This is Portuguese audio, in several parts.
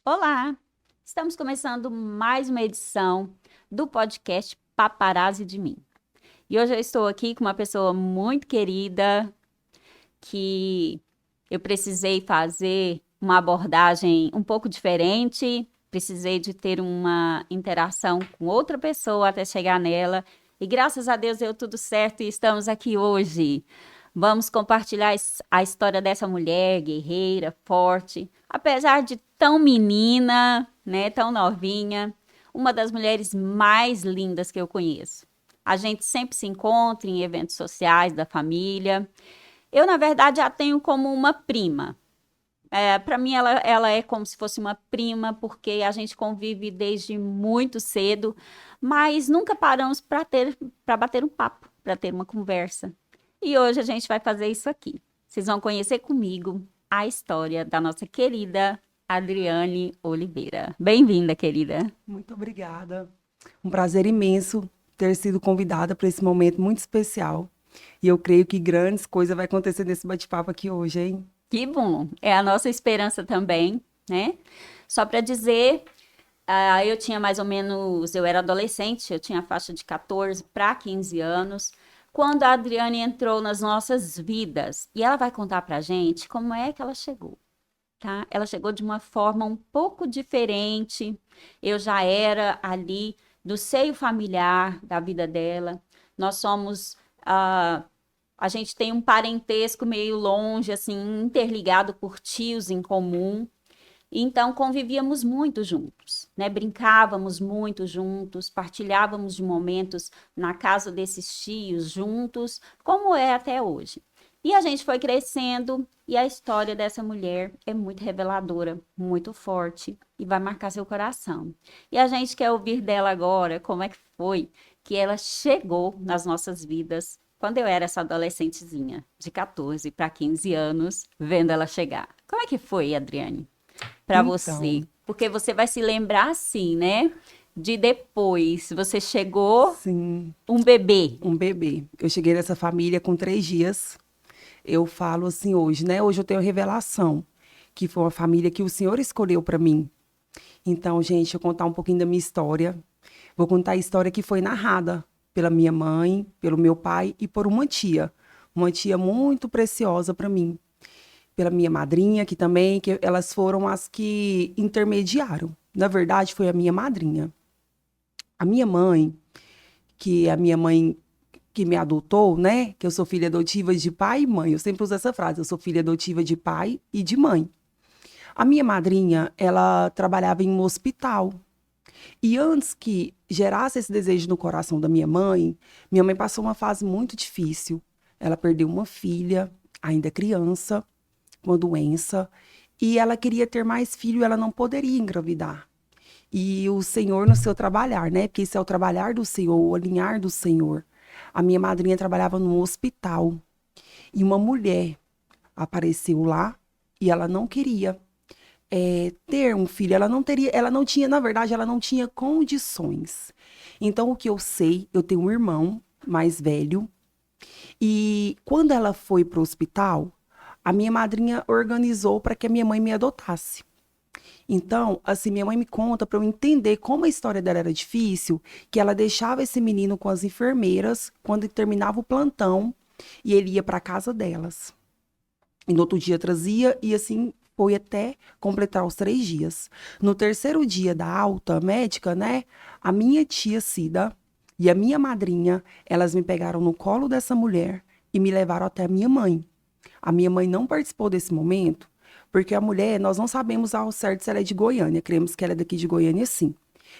Olá! Estamos começando mais uma edição do podcast Paparazzi de Mim. E hoje eu estou aqui com uma pessoa muito querida que eu precisei fazer uma abordagem um pouco diferente, precisei de ter uma interação com outra pessoa até chegar nela. E graças a Deus deu tudo certo e estamos aqui hoje. Vamos compartilhar a história dessa mulher guerreira, forte, apesar de tão menina, né, tão novinha, uma das mulheres mais lindas que eu conheço. A gente sempre se encontra em eventos sociais da família. Eu, na verdade, a tenho como uma prima. Para mim, ela é como se fosse uma prima, porque a gente convive desde muito cedo, mas nunca paramos para bater um papo, para ter uma conversa. E hoje a gente vai fazer isso aqui. Vocês vão conhecer comigo a história da nossa querida Adriane Oliveira. Bem-vinda, querida. Muito obrigada. Um prazer imenso ter sido convidada para esse momento muito especial. E eu creio que grandes coisas vai acontecer nesse bate-papo aqui hoje, hein? Que bom. É a nossa esperança também, né? Só para dizer, eu tinha mais ou menos, eu era adolescente, eu tinha a faixa de 14 para 15 anos, quando a Adriane entrou nas nossas vidas. E ela vai contar pra gente como é que ela chegou, tá? Ela chegou de uma forma um pouco diferente. Eu já era ali do seio familiar da vida dela. Nós somos, a gente tem um parentesco meio longe, assim, interligado por tios em comum. Então convivíamos muito juntos, né? Brincávamos muito juntos, partilhávamos de momentos na casa desses tios juntos, como é até hoje. E a gente foi crescendo e a história dessa mulher é muito reveladora, muito forte e vai marcar seu coração. E a gente quer ouvir dela agora como é que foi que ela chegou nas nossas vidas quando eu era essa adolescentezinha, de 14 para 15 anos, vendo ela chegar. Como é que foi, Adriane? Para você, Então, porque você vai se lembrar assim, né? De depois, você chegou sim, um bebê. um bebê. Eu cheguei nessa família com 3 dias. Eu falo assim hoje, né? Hoje eu tenho revelação, que foi uma família que o Senhor escolheu para mim. Então, gente, eu vou contar um pouquinho da minha história. Vou contar a história que foi narrada pela minha mãe, pelo meu pai e por uma tia. Uma tia muito preciosa para mim. Pela minha madrinha, que também, que elas foram as que intermediaram. Na verdade, foi a minha madrinha. A minha mãe, que é a minha mãe que me adotou, né? Que eu sou filha adotiva de pai e mãe. Eu sempre uso essa frase, eu sou filha adotiva de pai e de mãe. A minha madrinha, ela trabalhava em um hospital. E antes que gerasse esse desejo no coração da minha mãe passou uma fase muito difícil. Ela perdeu uma filha, ainda criança, uma doença, e ela queria ter mais filho, ela não poderia engravidar. E o Senhor no seu trabalhar, né? Porque isso é o trabalhar do Senhor, o alinhar do Senhor. A minha madrinha trabalhava num hospital e uma mulher apareceu lá e ela não queria ter um filho. Ela não teria, ela não tinha, na verdade, ela não tinha condições. Então, o que eu sei, eu tenho um irmão mais velho e quando ela foi para o hospital, a minha madrinha organizou para que a minha mãe me adotasse. Então, assim, minha mãe me conta para eu entender como a história dela era difícil, que ela deixava esse menino com as enfermeiras quando terminava o plantão e ele ia para a casa delas. E no outro dia trazia e assim foi até completar os 3 dias. No terceiro dia da alta médica, né, a minha tia Cida e a minha madrinha, elas me pegaram no colo dessa mulher e me levaram até a minha mãe. A minha mãe não participou desse momento, porque a mulher, nós não sabemos ao certo se ela é de Goiânia, cremos que ela é daqui de Goiânia, sim.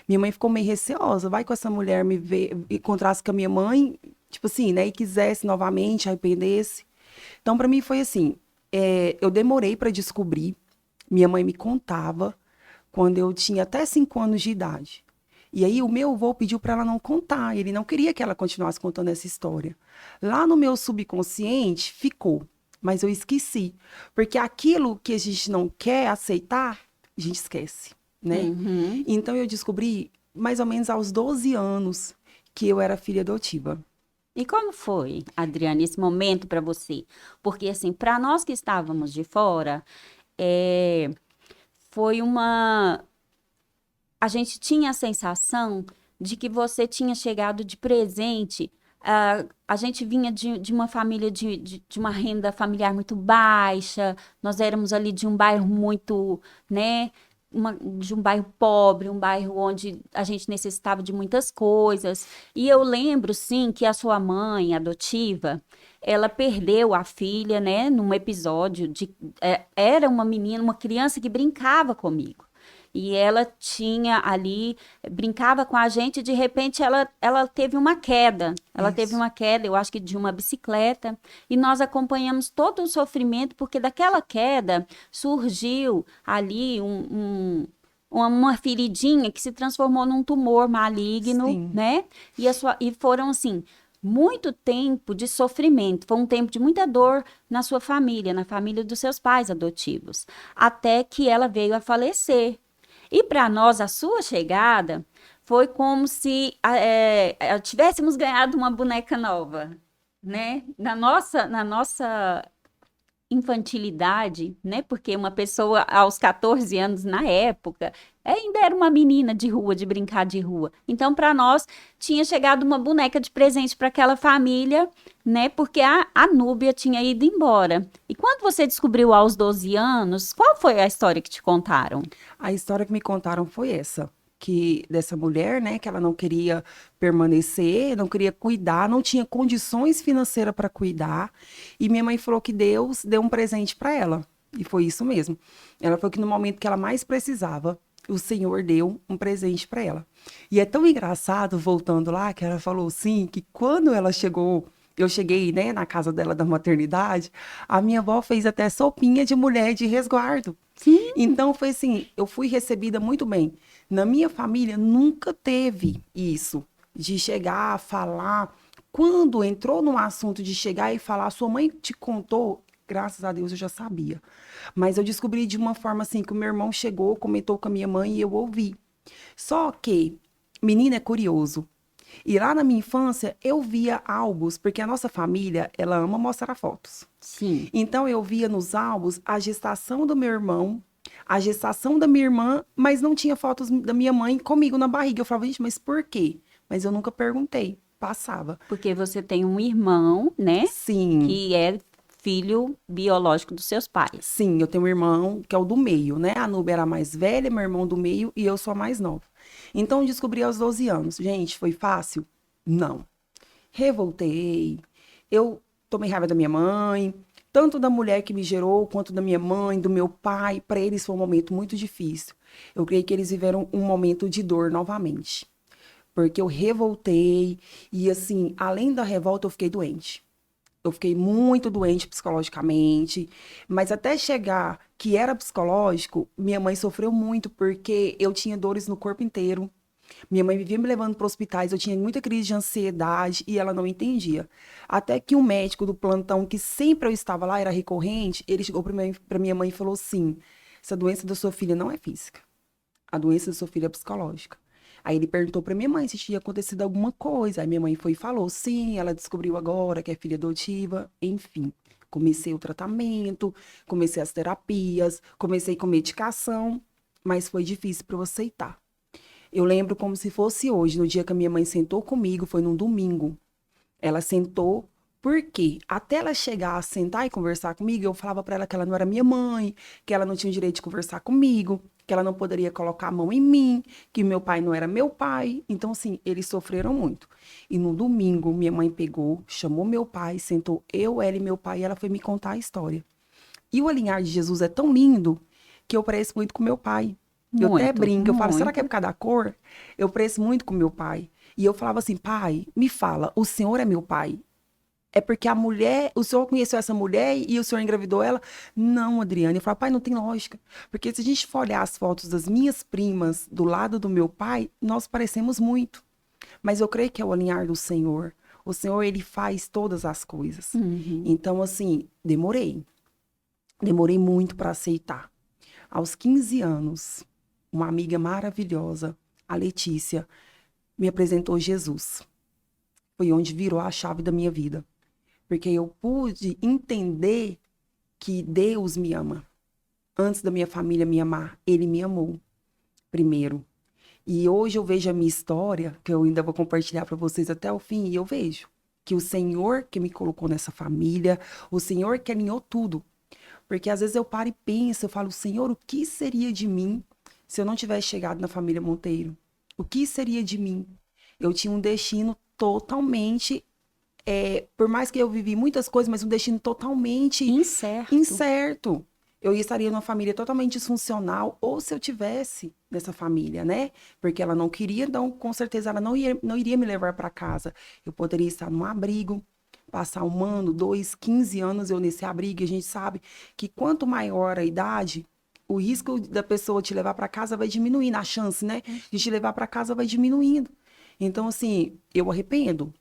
Minha mãe ficou meio receosa, vai com essa mulher me ver, encontrasse com a minha mãe, tipo assim, né, e quisesse novamente, arrependesse. Então, para mim foi assim, eu demorei para descobrir, minha mãe me contava quando eu tinha até 5 anos de idade. E aí o meu avô pediu para ela não contar, ele não queria que ela continuasse contando essa história. Lá no meu subconsciente ficou, mas eu esqueci, porque aquilo que a gente não quer aceitar, a gente esquece, né? Uhum. Então eu descobri mais ou menos aos 12 anos que eu era filha adotiva. E como foi, Adriane, esse momento para você? Porque, assim, para nós que estávamos de fora, é, foi uma... A gente tinha a sensação de que você tinha chegado de presente. A gente vinha de uma família de uma renda familiar muito baixa, nós éramos ali de um bairro muito, né, de um bairro pobre, um bairro onde a gente necessitava de muitas coisas. E eu lembro, sim, que a sua mãe adotiva, ela perdeu a filha, né, num episódio era uma menina, uma criança que brincava comigo. E ela tinha ali, brincava com a gente, e de repente ela teve uma queda. Ela teve Isso. uma queda, eu acho que de uma bicicleta, e nós acompanhamos todo o sofrimento, porque daquela queda surgiu ali uma feridinha que se transformou num tumor maligno, Sim. né? E foram assim. Muito tempo de sofrimento, foi um tempo de muita dor na sua família, na família dos seus pais adotivos, até que ela veio a falecer. E para nós, a sua chegada foi como se tivéssemos ganhado uma boneca nova, né? Na nossa infantilidade, né? Porque uma pessoa aos 14 anos, na época, ainda era uma menina de rua, de brincar de rua. Então, para nós, tinha chegado uma boneca de presente para aquela família, né? Porque a Núbia tinha ido embora. E quando você descobriu aos 12 anos, qual foi a história que te contaram? A história que me contaram foi essa, que dessa mulher, né, que ela não queria permanecer, não queria cuidar, não tinha condições financeiras para cuidar, e minha mãe falou que Deus deu um presente para ela. E foi isso mesmo. Ela falou que no momento que ela mais precisava, o Senhor deu um presente para ela. E é tão engraçado, voltando lá, que ela falou sim, que quando ela chegou, eu cheguei, né, na casa dela da maternidade, a minha avó fez até sopinha de mulher de resguardo. Sim. Então foi assim, eu fui recebida muito bem. Na minha família nunca teve isso de chegar a falar. Quando entrou no assunto de chegar e falar, sua mãe te contou, graças a Deus eu já sabia. Mas eu descobri de uma forma assim que o meu irmão chegou, comentou com a minha mãe e eu ouvi. Só que menino é curioso. E lá na minha infância eu via álbuns, porque a nossa família, ela ama mostrar fotos. Sim. Então eu via nos álbuns a gestação do meu irmão, a gestação da minha irmã, mas não tinha fotos da minha mãe comigo na barriga. Eu falava, gente, mas por quê? Mas eu nunca perguntei. Passava. Porque você tem um irmão, né? Sim, Que é filho biológico dos seus pais. sim, eu tenho um irmão que é o do meio, né? A Nubia era a mais velha, meu irmão do meio e eu sou a mais nova. Então eu descobri aos 12 anos. Gente, foi fácil? Não. Revoltei. Eu tomei raiva da minha mãe, tanto da mulher que me gerou, quanto da minha mãe, do meu pai. Para eles foi um momento muito difícil. Eu creio que eles viveram um momento de dor novamente. Porque eu revoltei e, assim, além da revolta, eu fiquei doente. Eu fiquei muito doente psicologicamente, mas até chegar que era psicológico, minha mãe sofreu muito porque eu tinha dores no corpo inteiro. Minha mãe vivia me levando para hospitais, eu tinha muita crise de ansiedade e ela não entendia. Até que um médico do plantão, que sempre eu estava lá, era recorrente, ele chegou para minha mãe e falou assim: essa doença da sua filha não é física, a doença da sua filha é psicológica. Aí ele perguntou para minha mãe se tinha acontecido alguma coisa. Aí minha mãe foi e falou: sim, ela descobriu agora que é filha adotiva, enfim. Comecei o tratamento, comecei as terapias, comecei com medicação, mas foi difícil para eu aceitar. Eu lembro como se fosse hoje, no dia que a minha mãe sentou comigo, foi num domingo. Ela sentou, porque até ela chegar a sentar e conversar comigo, eu falava para ela que ela não era minha mãe, que ela não tinha o direito de conversar comigo, que ela não poderia colocar a mão em mim, que meu pai não era meu pai. Então, assim, eles sofreram muito. E no domingo, minha mãe pegou, chamou meu pai, sentou eu, ela e meu pai, e ela foi me contar a história. E o alinhar de Jesus é tão lindo que eu pareço muito com meu pai. Eu até Muito, brinco, eu falo, será que é por muito. causa da cor? Eu pareço muito com meu pai. E eu falava assim, pai, me fala, o senhor é meu pai? É porque a mulher, o senhor conheceu essa mulher e o senhor engravidou ela? Não, Adriane. Eu falo, pai, não tem lógica. Porque se a gente for olhar as fotos das minhas primas do lado do meu pai, nós parecemos muito. Mas eu creio que é o alinhar do Senhor. O Senhor, ele faz todas as coisas. Uhum. Então, assim, demorei. Demorei muito para aceitar. Aos 15 anos, uma amiga maravilhosa, a Letícia, me apresentou Jesus. Foi onde virou a chave da minha vida. Porque eu pude entender que Deus me ama. Antes da minha família me amar, ele me amou primeiro. E hoje eu vejo a minha história, que eu ainda vou compartilhar para vocês até o fim, e eu vejo que o Senhor que me colocou nessa família, o Senhor que alinhou tudo. Porque às vezes eu paro e penso, eu falo, Senhor, o que seria de mim se eu não tivesse chegado na família Monteiro? O que seria de mim? Eu tinha um destino totalmente, por mais que eu vivi muitas coisas, mas um destino totalmente Incerto. incerto. Eu estaria numa família totalmente disfuncional, ou se eu tivesse nessa família, né? Porque ela não queria, então com certeza ela não iria me levar para casa. Eu poderia estar num abrigo, passar 1 ano, 2, 15 anos eu nesse abrigo, e a gente sabe que quanto maior a idade, o risco da pessoa te levar para casa vai diminuindo, a chance, né, de te levar para casa vai diminuindo. Então, assim, eu arrependo,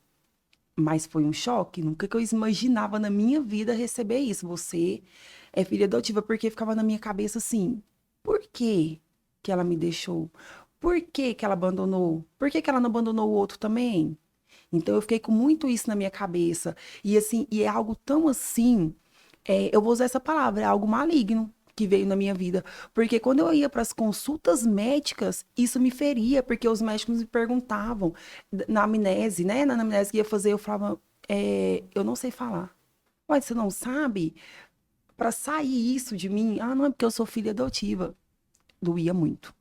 mas foi um choque. Nunca que eu imaginava na minha vida receber isso. Você é filha adotiva, porque ficava na minha cabeça assim: por que que ela me deixou? Por que que ela abandonou? Por que que ela não abandonou o outro também? Então eu fiquei com muito isso na minha cabeça. E assim, e é algo tão assim, eu vou usar essa palavra, é algo maligno que veio na minha vida. Porque quando eu ia para as consultas médicas, isso me feria, porque os médicos me perguntavam, na amnese, né? Na amnese que ia fazer, eu falava, eu não sei falar. Mas você não sabe? Para sair isso de mim, não é porque eu sou filha adotiva. Doía muito.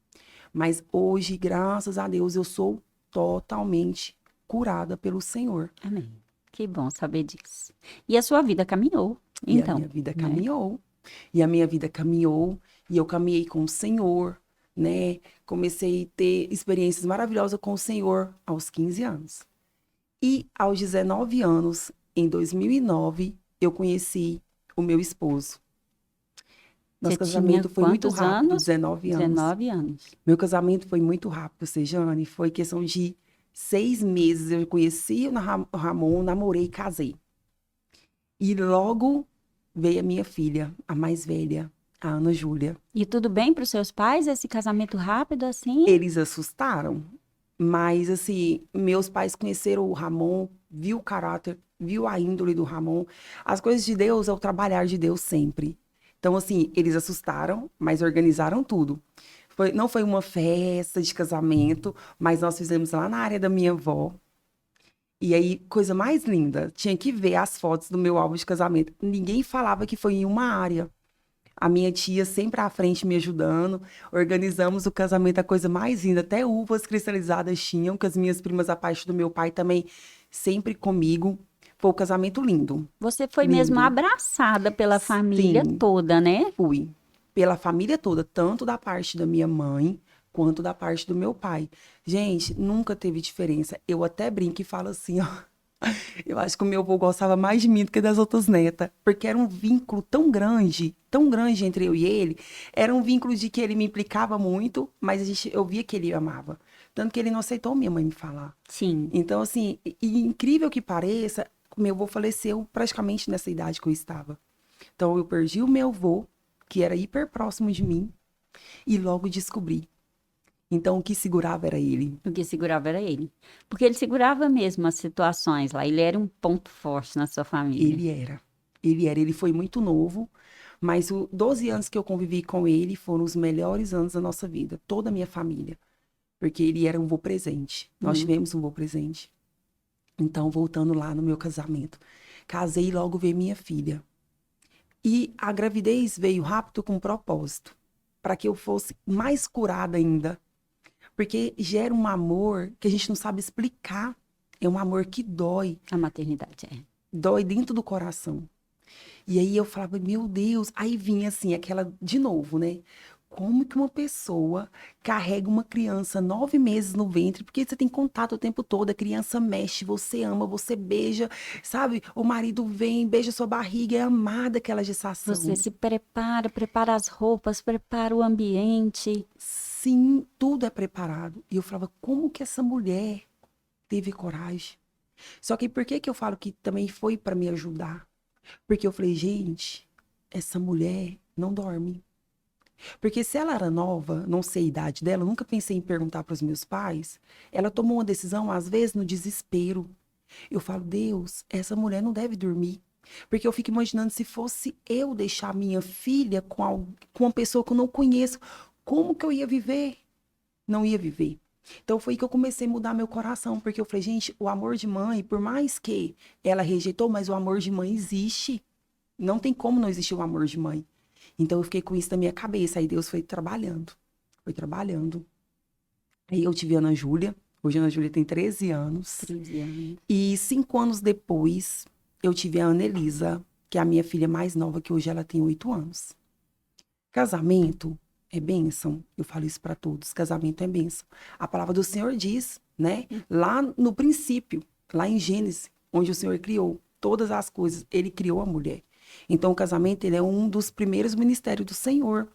Mas hoje, graças a Deus, eu sou totalmente curada pelo Senhor. Amém. Que bom saber disso. E a sua vida caminhou, E a então, minha vida né? caminhou. E a minha vida caminhou. E eu caminhei com o Senhor, né? Comecei a ter experiências maravilhosas com o Senhor aos 15 anos. E aos 19 anos, em 2009, eu conheci o meu esposo. Você Nosso tinha casamento foi muito quantos rápido, anos? 19 anos. 19 anos. Meu casamento foi muito rápido, Sejane. Foi questão de 6 meses. Eu conheci o Ramon, namorei e casei. E logo veio a minha filha, a mais velha, a Ana Júlia. E tudo bem para os seus pais, esse casamento rápido assim? Eles assustaram, mas assim, meus pais conheceram o Ramon, viu o caráter, viu a índole do Ramon. As coisas de Deus é o trabalhar de Deus sempre. Então, assim, eles assustaram, mas organizaram tudo. Não foi uma festa de casamento, mas nós fizemos lá na área da minha avó. E aí, coisa mais linda, tinha que ver as fotos do meu álbum de casamento. Ninguém falava que foi em uma área. A minha tia sempre à frente me ajudando. Organizamos o casamento, a coisa mais linda. Até uvas cristalizadas tinham, que as minhas primas, a parte do meu pai também, sempre comigo. Foi um casamento lindo. Você foi mesmo Lindo. abraçada pela família Sim, toda, né? fui. Pela família toda, tanto da parte da minha mãe, quanto da parte do meu pai. Gente, nunca teve diferença. Eu até brinco e falo assim, ó. Eu acho que o meu avô gostava mais de mim do que das outras netas, porque era um vínculo tão grande entre eu e ele. Era um vínculo de que ele me implicava muito, mas eu via que ele amava. Tanto que ele não aceitou minha mãe me falar. Sim. Então, assim, e incrível que pareça, meu avô faleceu praticamente nessa idade que eu estava. Então, eu perdi o meu avô, que era hiper próximo de mim, e logo descobri. Então, o que segurava era ele. O que segurava era ele. Porque ele segurava mesmo as situações lá. Ele era um ponto forte na sua família. Ele era. Ele era. Ele foi muito novo, mas os 12 anos que eu convivi com ele foram os melhores anos da nossa vida. Toda a minha família. Porque ele era um vô presente. Nós tivemos um vô presente. Então, voltando lá no meu casamento. Casei e logo veio minha filha. E a gravidez veio rápido com um propósito. Para que eu fosse mais curada ainda. Porque gera um amor que a gente não sabe explicar. É um amor que dói. A maternidade, Dói dentro do coração. E aí eu falava, meu Deus. Aí vinha assim, aquela, de novo, né? Como que uma pessoa carrega uma criança 9 meses no ventre? Porque você tem contato o tempo todo, a criança mexe, você ama, você beija, sabe? O marido vem, beija sua barriga, é amada aquela gestação. Você se prepara as roupas, prepara o ambiente. Sim, tudo é preparado. E eu falava, como que essa mulher teve coragem? Só que por que que eu falo que também foi para me ajudar? Porque eu falei, gente, essa mulher não dorme. Porque se ela era nova, não sei a idade dela, nunca pensei em perguntar para os meus pais. Ela tomou uma decisão, às vezes, no desespero. Eu falo, Deus, essa mulher não deve dormir. Porque eu fico imaginando se fosse eu deixar minha filha com uma pessoa que eu não conheço, como que eu ia viver? Não ia viver. Então foi aí que eu comecei a mudar meu coração, porque eu falei, gente, o amor de mãe, por mais que ela rejeitou, mas o amor de mãe existe. Não tem como não existir o amor de mãe. Então eu fiquei com isso na minha cabeça. Aí Deus foi trabalhando. Foi trabalhando. Aí eu tive a Ana Júlia. Hoje a Ana Júlia tem 13 anos. 13 anos. E 5 anos depois, eu tive a Ana Elisa, que é a minha filha mais nova, que hoje ela tem 8 anos. Casamento é bênção. Eu falo isso para todos. Casamento é bênção. A palavra do Senhor diz, né? Lá no princípio, lá em Gênesis, onde o Senhor criou todas as coisas, ele criou a mulher. Então, o casamento, ele é um dos primeiros ministérios do Senhor.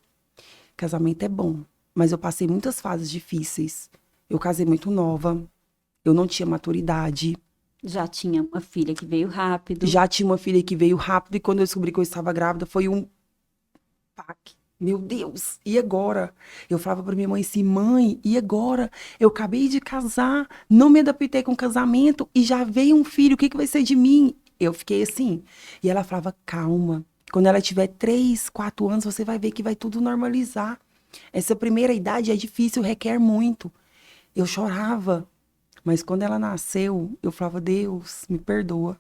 Casamento é bom, mas eu passei muitas fases difíceis. Eu casei muito nova, eu não tinha maturidade. Já tinha uma filha que veio rápido. Já tinha uma filha que veio rápido e quando eu descobri que eu estava grávida, foi um pac. Meu Deus, e agora? Eu falava para minha mãe assim, mãe, e agora? Eu acabei de casar, não me adaptei com o casamento e já veio um filho, o que vai ser de mim? Eu fiquei assim. E ela falava, calma, quando ela tiver 3, 4 anos, você vai ver que vai tudo normalizar. Essa primeira idade é difícil, requer muito. Eu chorava, mas quando ela nasceu, eu falava, Deus, me perdoa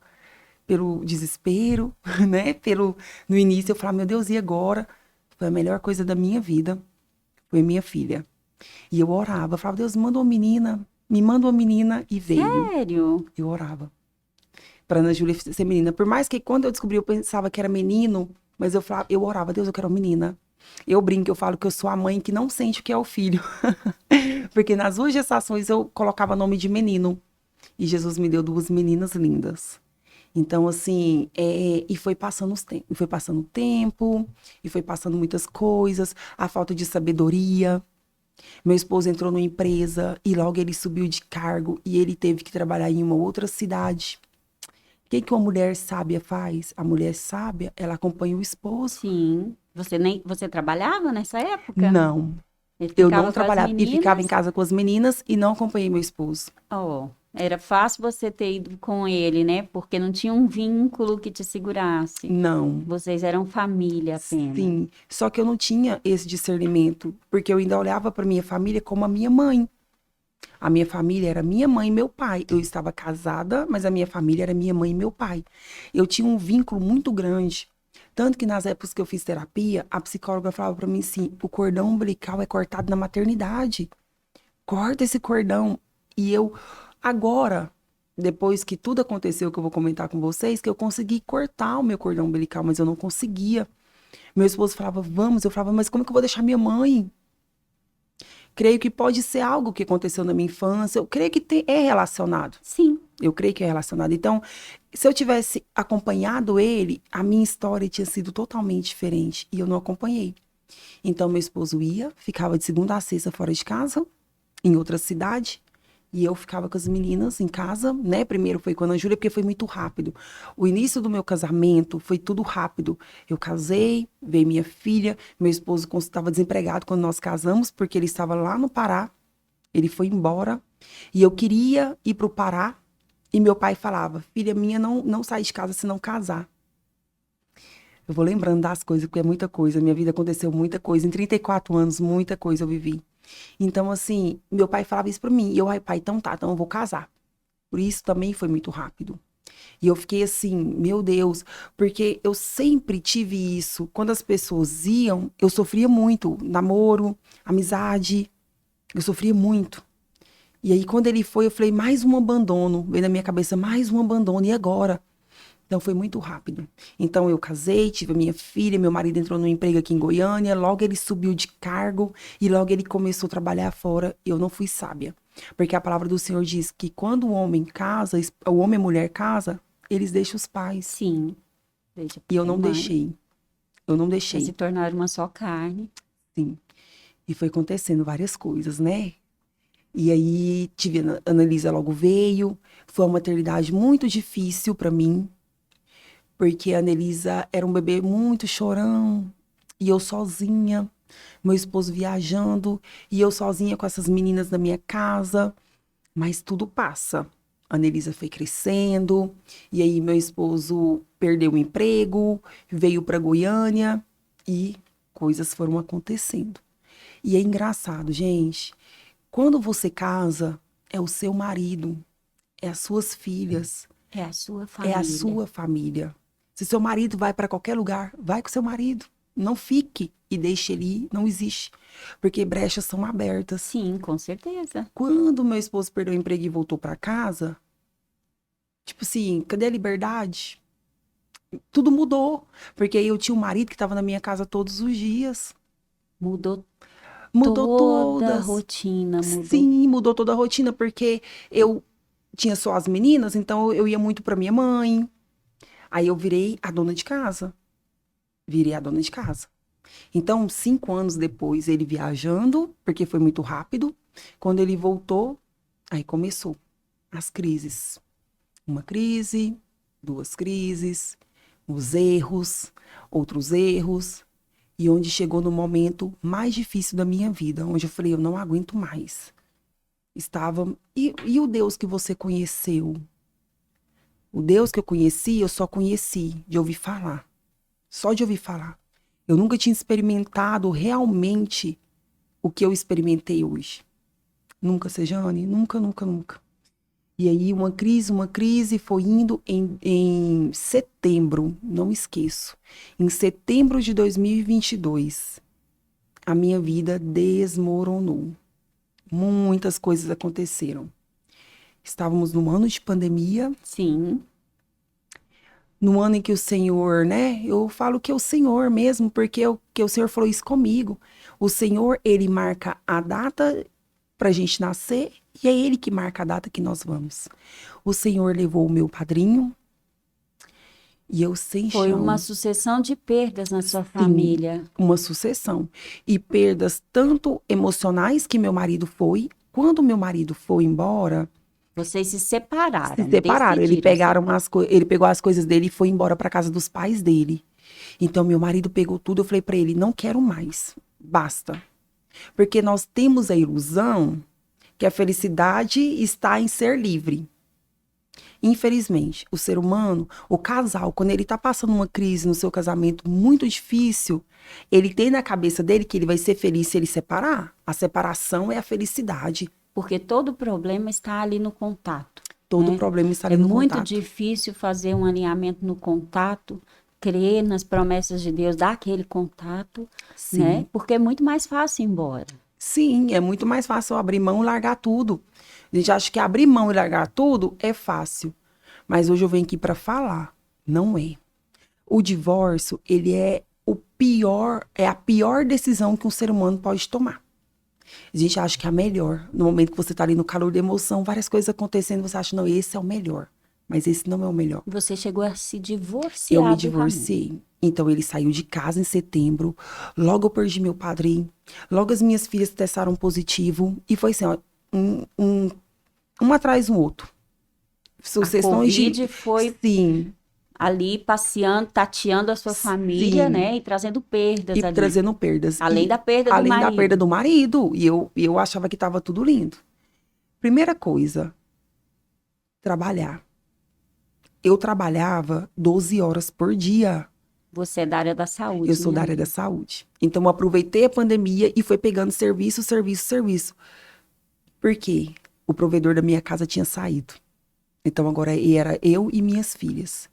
pelo desespero, né? No início eu falava, meu Deus, e agora? Foi a melhor coisa da minha vida, foi minha filha. E eu orava, eu falava, Deus, me manda uma menina e veio. Sério? Eu orava pra Ana Júlia ser menina. Por mais que quando eu descobri eu pensava que era menino, mas eu orava, Deus, eu quero uma menina. Eu brinco, eu falo que eu sou a mãe que não sente o que é o filho. Porque nas 2 gestações eu colocava nome de menino. E Jesus me deu 2 meninas lindas. Então, assim, e foi passando o tempo, e foi passando muitas coisas, a falta de sabedoria. Meu esposo entrou numa empresa e logo ele subiu de cargo e ele teve que trabalhar em uma outra cidade. O que uma mulher sábia faz? A mulher sábia, ela acompanha o esposo. Sim. Você trabalhava nessa época? Não, Ele eu ficava não com as trabalhava e ficava em meninas? casa com as meninas e não acompanhei meu esposo. Oh, era fácil você ter ido com ele, né? Porque não tinha um vínculo que te segurasse. Não. Vocês eram família apenas. Sim, só que eu não tinha esse discernimento, porque eu ainda olhava para minha família como a minha mãe. A minha família era minha mãe e meu pai. Eu estava casada, mas a minha família era minha mãe e meu pai. Eu tinha um vínculo muito grande. Tanto que nas épocas que eu fiz terapia, a psicóloga falava para mim assim: o cordão umbilical é cortado na maternidade. Corta esse cordão. E eu, agora, depois que tudo aconteceu, que eu vou comentar com vocês, que eu consegui cortar o meu cordão umbilical, mas eu não conseguia. Meu esposo falava, vamos. Eu falava, mas como que eu vou deixar minha mãe? Creio que pode ser algo que aconteceu na minha infância. Eu creio que é relacionado. Sim. Eu creio que é relacionado. Então, se eu tivesse acompanhado ele, a minha história tinha sido totalmente diferente. E eu não acompanhei. Então, meu esposo ia, ficava de segunda a sexta fora de casa, em outra cidade. E eu ficava com as meninas em casa, né? Primeiro foi com a Ana Júlia, porque foi muito rápido. O início do meu casamento foi tudo rápido. Eu casei, veio minha filha, meu esposo estava desempregado quando nós casamos, porque ele estava lá no Pará. Ele foi embora. E eu queria ir para o Pará. E meu pai falava, filha minha, não sai de casa se não casar. Eu vou lembrando das coisas, porque é muita coisa. Minha vida aconteceu muita coisa. Em 34 anos, muita coisa eu vivi. Então, assim, meu pai falava isso pra mim. E eu, ai, pai, então tá, então eu vou casar. Por isso também foi muito rápido. E eu fiquei assim, meu Deus, porque eu sempre tive isso. Quando as pessoas iam, eu sofria muito. Namoro, amizade, eu sofria muito. E aí, quando ele foi, eu falei, mais um abandono. Veio na minha cabeça, mais um abandono. E agora? Então, foi muito rápido. Então, eu casei, tive a minha filha, meu marido entrou no emprego aqui em Goiânia, logo ele subiu de cargo e logo ele começou a trabalhar fora. Eu não fui sábia. Porque a palavra do Senhor diz que quando o homem casa, o homem e a mulher casa, eles deixam os pais. Sim. Veja, E eu não mãe. deixei. Eu não Pra deixei. se tornar uma só carne. Sim. E foi acontecendo várias coisas, né? E aí, tive a Annalisa logo veio. Foi uma maternidade muito difícil pra mim. Porque a Annelisa era um bebê muito chorão, e eu sozinha, meu esposo viajando, e eu sozinha com essas meninas na minha casa. Mas tudo passa. A Anelisa foi crescendo, e aí meu esposo perdeu o emprego, veio para Goiânia e coisas foram acontecendo. E é engraçado, gente, quando você casa, é o seu marido, é as suas filhas, É a sua é a família. sua família. Se seu marido vai para qualquer lugar, vai com seu marido. Não fique e deixe ele ir, não existe. Porque brechas são abertas. Sim, com certeza. Quando meu esposo perdeu o emprego e voltou para casa, tipo assim, cadê a liberdade? Tudo mudou. Porque aí eu tinha um marido que estava na minha casa todos os dias. Mudou Mudou toda a todas. rotina, mudou. Sim, mudou toda a rotina, porque eu tinha só as meninas, então eu ia muito para minha mãe. Aí eu virei a dona de casa. Virei a dona de casa. Então, 5 anos depois, ele viajando, porque foi muito rápido. Quando ele voltou, aí começou as crises. Uma crise, duas crises, os erros, outros erros. E onde chegou no momento mais difícil da minha vida, onde eu falei, eu não aguento mais. Estava. E o Deus que você conheceu? O Deus que eu conheci, eu só conheci de ouvir falar. Só de ouvir falar. Eu nunca tinha experimentado realmente o que eu experimentei hoje. Nunca, Sejane, nunca, nunca, nunca. E aí uma crise foi indo em setembro, não esqueço. Em setembro de 2022, a minha vida desmoronou. Muitas coisas aconteceram. Estávamos num ano de pandemia, Sim, no ano em que o Senhor, né? Eu falo que é o Senhor mesmo, porque que o Senhor falou isso comigo. O Senhor, ele marca a data pra gente nascer e é ele que marca a data que nós vamos. O Senhor levou o meu padrinho e eu sem foi uma chão. sucessão de perdas na sua Sim, família. uma sucessão. E perdas tanto emocionais que meu marido foi, quando meu marido foi embora, Vocês se se separaram, separaram. decidiram-se. Ele pegou as coisas dele e foi embora para casa dos pais dele. Então meu marido pegou tudo, eu falei para ele, não quero mais. Basta. Porque nós temos a ilusão que a felicidade está em ser livre. Infelizmente, o ser humano, o casal, quando ele está passando uma crise no seu casamento muito difícil, ele tem na cabeça dele que ele vai ser feliz se ele separar. A separação é a felicidade. Porque todo problema está ali no contato. Todo né? problema está É ali no muito contato. difícil fazer um alinhamento no contato, crer nas promessas de Deus, dar aquele contato, Sim. né? Porque é muito mais fácil ir embora. Sim, é muito mais fácil eu abrir mão e largar tudo. A gente acha que abrir mão e largar tudo é fácil. Mas hoje eu venho aqui para falar, não é. O divórcio, ele é é a pior decisão que um ser humano pode tomar. A gente acha que é a melhor. No momento que você tá ali no calor da emoção, várias coisas acontecendo, você acha, não, esse é o melhor. Mas esse não é o melhor. Você chegou a se Eu divorciar me do Ramon. divorciei. Então ele saiu de casa em setembro. Logo eu perdi meu padrinho. Logo as minhas filhas testaram positivo. E foi assim, ó, um atrás do outro. Sucessões Covid foi Sim. ali passeando, tateando a sua família, Sim. né? E trazendo perdas E ali. trazendo perdas. Além E da perda do além da marido. perda do marido. E eu achava que estava tudo lindo. Primeira coisa, trabalhar. Eu trabalhava 12 horas por dia. Você é da área da saúde, Eu sou né, da área amiga? da saúde. Então, eu aproveitei a pandemia e fui pegando serviço, serviço, serviço. Por quê? O provedor da minha casa tinha saído. Então, agora era eu e minhas filhas.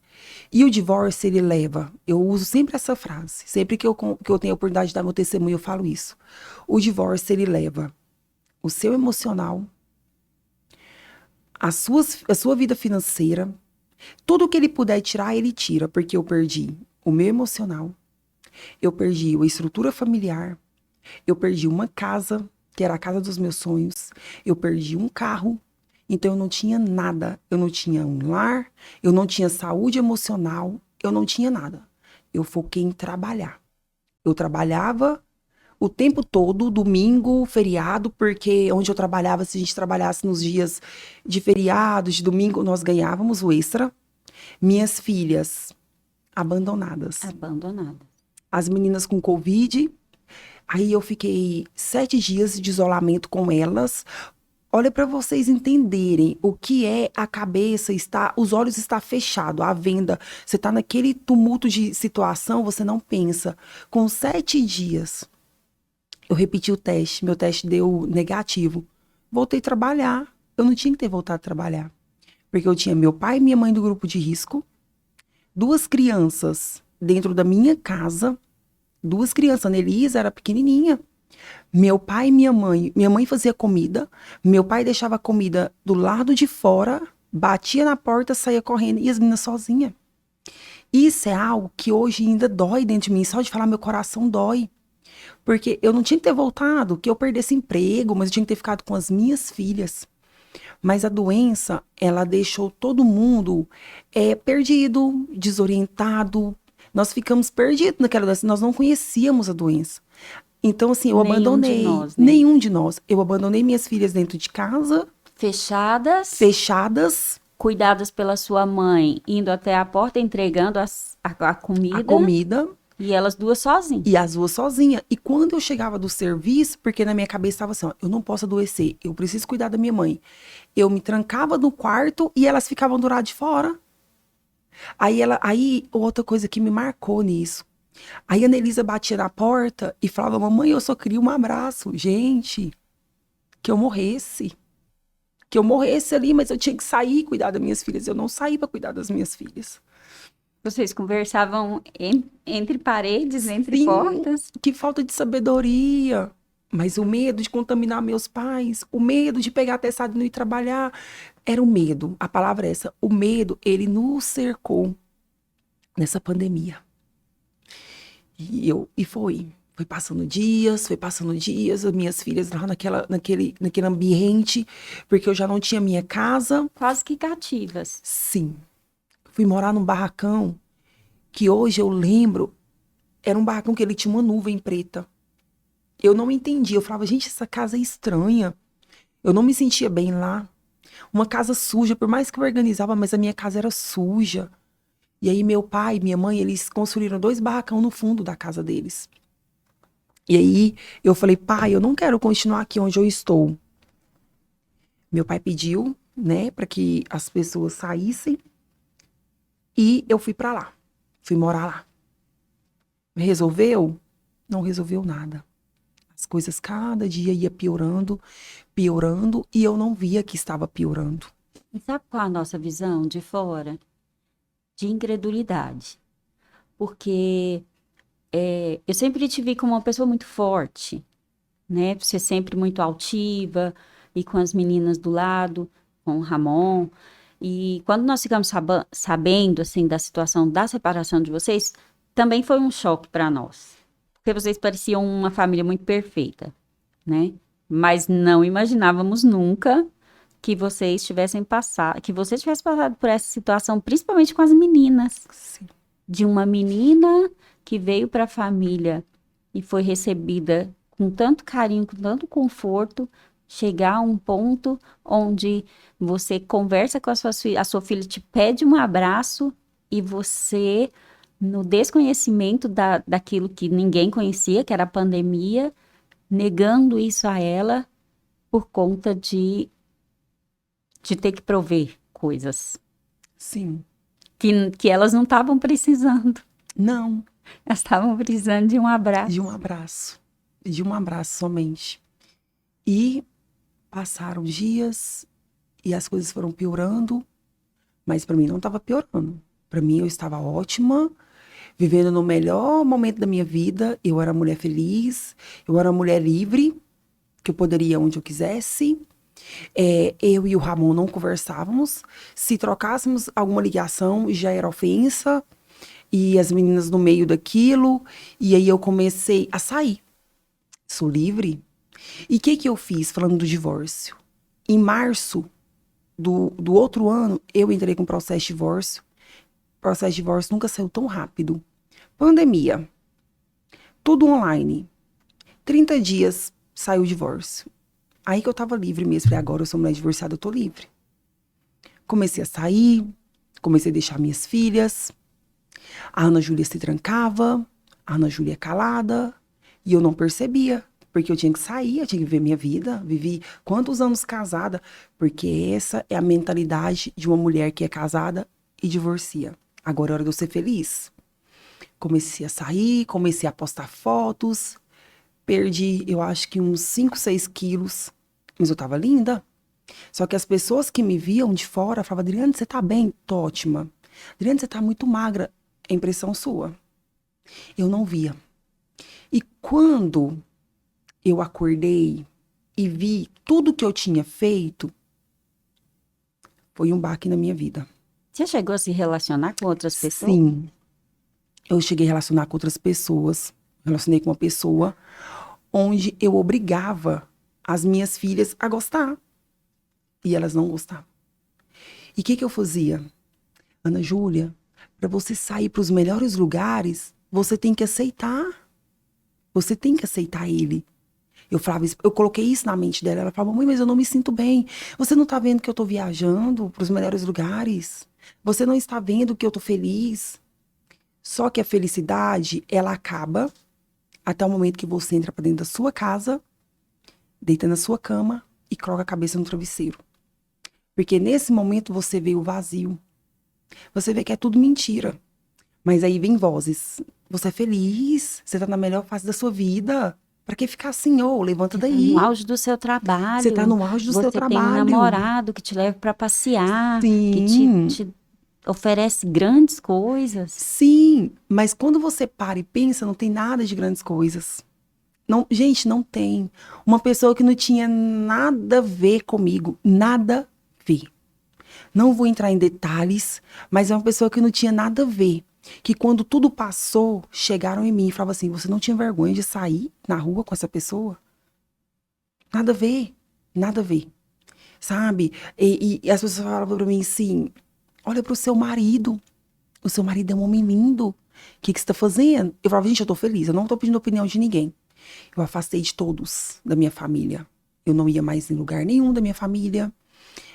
E o divórcio, ele leva... Eu uso sempre essa frase. Sempre que eu tenho a oportunidade de dar meu testemunho, eu falo isso. O divórcio, ele leva o seu emocional, a sua vida financeira. Tudo que ele puder tirar, ele tira. Porque eu perdi o meu emocional. Eu perdi a estrutura familiar. Eu perdi uma casa, que era a casa dos meus sonhos. Eu perdi um carro. Então eu não tinha nada. Eu não tinha um lar. Eu não tinha saúde emocional. Eu não tinha nada. Eu foquei em trabalhar. Eu trabalhava o tempo todo, domingo, feriado, porque onde eu trabalhava, se a gente trabalhasse nos dias de feriados, de domingo, nós ganhávamos o extra. Minhas filhas abandonadas. Abandonada. As meninas com Covid. Aí eu fiquei 7 dias de isolamento com elas, Olha para vocês entenderem o que é a cabeça está, os olhos está fechado, a venda. Você está naquele tumulto de situação, você não pensa. Com 7 dias, eu repeti o teste, meu teste deu negativo. Voltei a trabalhar. Eu não tinha que ter voltado a trabalhar. Porque eu tinha meu pai e minha mãe do grupo de risco, 2 crianças dentro da minha casa, 2 crianças, a Nelisa era pequenininha. Meu pai e minha mãe fazia comida, meu pai deixava a comida do lado de fora, batia na porta, saía correndo e as meninas sozinhas. Isso é algo que hoje ainda dói dentro de mim, só de falar meu coração dói. Porque eu não tinha que ter voltado, que eu perdesse emprego, mas eu tinha que ter ficado com as minhas filhas. Mas a doença, ela deixou todo mundo perdido, desorientado. Nós ficamos perdidos naquela doença, nós não conhecíamos a doença. Então, assim, eu Nenhum de abandonei. nós, né? Nenhum de nós. Eu abandonei minhas filhas dentro de casa, fechadas, Cuidadas pela sua mãe, indo até a porta, entregando a comida. a comida. E elas 2 sozinhas. E as 2 sozinhas. E quando eu chegava do serviço, porque na minha cabeça estava assim, ó, eu não posso adoecer, eu preciso cuidar da minha mãe. Eu me trancava no quarto e elas ficavam do lado de fora. Aí outra coisa que me marcou nisso. Aí a Nelisa batia na porta e falava, mamãe, eu só queria um abraço. Gente, que eu morresse. Que eu morresse ali, mas eu tinha que sair e cuidar das minhas filhas. Eu não saí para cuidar das minhas filhas. Vocês conversavam entre paredes, entre Sim, portas? que falta de sabedoria. Mas o medo de contaminar meus pais, o medo de pegar atestado e não ir trabalhar, era o medo. A palavra é essa. O medo, ele nos cercou nessa pandemia. E foi passando dias, as minhas filhas lá naquele ambiente, porque eu já não tinha minha casa. Quase que cativas. Sim. Fui morar num barracão que hoje eu lembro, era um barracão que ele tinha uma nuvem preta. Eu não entendia, eu falava, gente, essa casa é estranha. Eu não me sentia bem lá. Uma casa suja, por mais que eu organizava, mas a minha casa era suja. E aí meu pai e minha mãe, eles construíram 2 barracão no fundo da casa deles. E aí eu falei, pai, eu não quero continuar aqui onde eu estou. Meu pai pediu, né, para que as pessoas saíssem. E eu fui para lá. Fui morar lá. Resolveu? Não resolveu nada. As coisas cada dia ia piorando, piorando, e eu não via que estava piorando. E sabe qual a nossa visão de fora? De incredulidade. Porque eu sempre te vi como uma pessoa muito forte, né? Você sempre muito altiva, e com as meninas do lado, com o Ramon. E quando nós ficamos sabendo, assim, da situação da separação de vocês, também foi um choque para nós. Porque vocês pareciam uma família muito perfeita, né? Mas não imaginávamos nunca que vocês tivessem passado, que você tivesse passado por essa situação, principalmente com as meninas. Sim. De uma menina que veio para a família e foi recebida com tanto carinho, com tanto conforto, chegar a um ponto onde você conversa com a sua filha te pede um abraço e você, no desconhecimento daquilo que ninguém conhecia, que era a pandemia, negando isso a ela por conta de ter que prover coisas Sim. que elas não estavam precisando. Não. Elas estavam precisando de um abraço. De um abraço. De um abraço somente. E passaram dias e as coisas foram piorando, mas para mim não estava piorando. Para mim eu estava ótima, vivendo no melhor momento da minha vida. Eu era mulher feliz, eu era mulher livre, que eu poderia ir onde eu quisesse. Eu e o Ramon não conversávamos. Se trocássemos alguma ligação, já era ofensa. E as meninas no meio daquilo. E aí eu comecei a sair. Sou livre. E o que eu fiz falando do divórcio? Em março do outro ano, eu entrei com processo de divórcio. O processo de divórcio nunca saiu tão rápido. Pandemia. Tudo online. 30 dias saiu o divórcio. Aí que eu tava livre mesmo. Falei, agora eu sou mulher divorciada, eu tô livre. Comecei a sair, comecei a deixar minhas filhas. A Ana Júlia se trancava, a Ana Júlia calada. E eu não percebia porque eu tinha que sair, eu tinha que viver minha vida. Vivi quantos anos casada? Porque essa é a mentalidade de uma mulher que é casada e divorcia. Agora é hora de eu ser feliz. Comecei a sair, comecei a postar fotos. Perdi, eu acho que uns 5, 6 quilos. Mas eu tava linda. Só que as pessoas que me viam de fora falavam, Adriane, você tá bem? Tô ótima. Adriane, você tá muito magra. É impressão sua. Eu não via. E quando eu acordei e vi tudo que eu tinha feito, foi um baque na minha vida. Você chegou a se relacionar com outras pessoas? Sim. Eu cheguei a relacionar com outras pessoas. Relacionei com uma pessoa onde eu obrigava as minhas filhas a gostar. E elas não gostavam. E o que eu fazia? Ana Júlia, para você sair para os melhores lugares, você tem que aceitar. Você tem que aceitar ele. Eu falava isso, eu coloquei isso na mente dela. Ela falava, mãe, mas eu não me sinto bem. Você não tá vendo que eu tô viajando para os melhores lugares? Você não está vendo que eu tô feliz? Só que a felicidade, ela acaba até o momento que você entra para dentro da sua casa, deita na sua cama e coloca a cabeça no travesseiro. Porque nesse momento você vê o vazio. Você vê que é tudo mentira. Mas aí vem vozes. Você é feliz, você tá na melhor fase da sua vida. Pra que ficar assim? Ô, levanta daí. No auge do seu trabalho. Você tá no auge do seu Você tem um trabalho. namorado que te leva pra passear, que Sim. te oferece grandes coisas. Sim, mas quando você para e pensa, não tem nada de grandes coisas. Não, gente, não tem. Uma pessoa que não tinha nada a ver comigo, nada a ver. Não vou entrar em detalhes, mas é uma pessoa que não tinha nada a ver. Que quando tudo passou, chegaram em mim e falavam assim, você não tinha vergonha de sair na rua com essa pessoa? Nada a ver, nada a ver. Sabe? E as pessoas falavam pra mim assim, olha pro seu marido. O seu marido é um homem lindo. O que você tá fazendo? Eu falava, gente, eu tô feliz. Eu não tô pedindo opinião de ninguém. Eu afastei de todos da minha família. Eu não ia mais em lugar nenhum da minha família.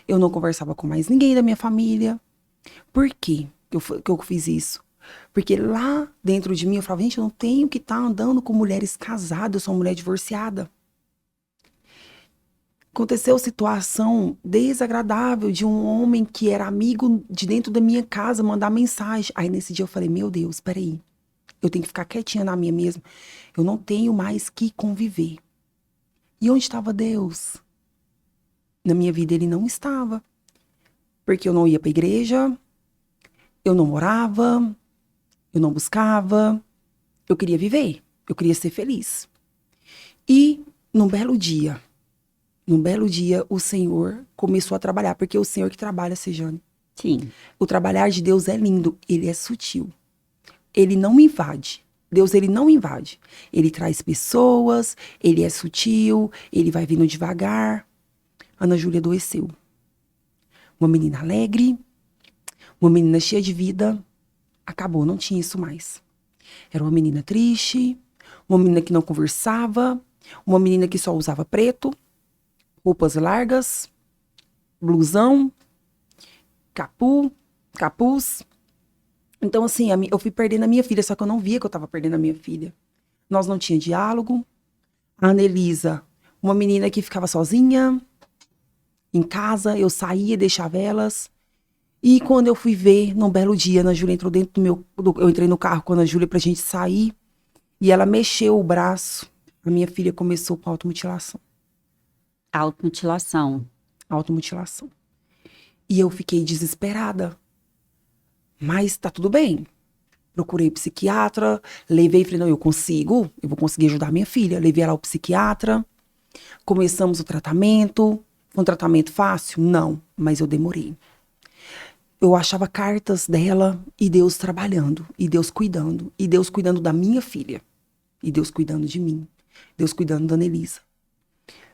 Eu não conversava com mais ninguém da minha família. Por quê que eu fiz isso? Porque lá dentro de mim eu falava, gente, eu não tenho que estar andando com mulheres casadas. Eu sou uma mulher divorciada. Aconteceu situação desagradável de um homem que era amigo de dentro da minha casa mandar mensagem. Aí nesse dia eu falei, meu Deus, peraí. Eu tenho que ficar quietinha na minha mesmo. Eu não tenho mais que conviver. E onde estava Deus? Na minha vida ele não estava. Porque eu não ia para a igreja, eu não orava, eu não buscava. Eu queria viver, eu queria ser feliz. E num belo dia, o Senhor começou a trabalhar. Porque é o Senhor que trabalha, Sejane. Sim. O trabalhar de Deus é lindo, ele é sutil. Ele não me invade. Deus, ele não invade. Ele traz pessoas, ele é sutil, ele vai vindo devagar. Ana Júlia adoeceu. Uma menina alegre, uma menina cheia de vida. Acabou, não tinha isso mais. Era uma menina triste, uma menina que não conversava, uma menina que só usava preto, roupas largas, blusão, capuz. Então, assim, eu fui perdendo a minha filha, só que eu não via que eu tava perdendo a minha filha. Nós não tinha diálogo. A Anelisa, uma menina que ficava sozinha, em casa, eu saía, deixava elas. E quando eu fui ver, num belo dia, a Ana Júlia entrou dentro eu entrei no carro com a Ana Júlia pra gente sair, e ela mexeu o braço. A minha filha começou com automutilação. Automutilação. E eu fiquei desesperada. Mas tá tudo bem. Procurei psiquiatra, falei, não, eu vou conseguir ajudar minha filha. Levei ela ao psiquiatra, começamos o tratamento. Foi um tratamento fácil? Não, mas eu demorei. Eu achava cartas dela e Deus trabalhando, e Deus cuidando da minha filha, e Deus cuidando de mim, Deus cuidando da Anelisa.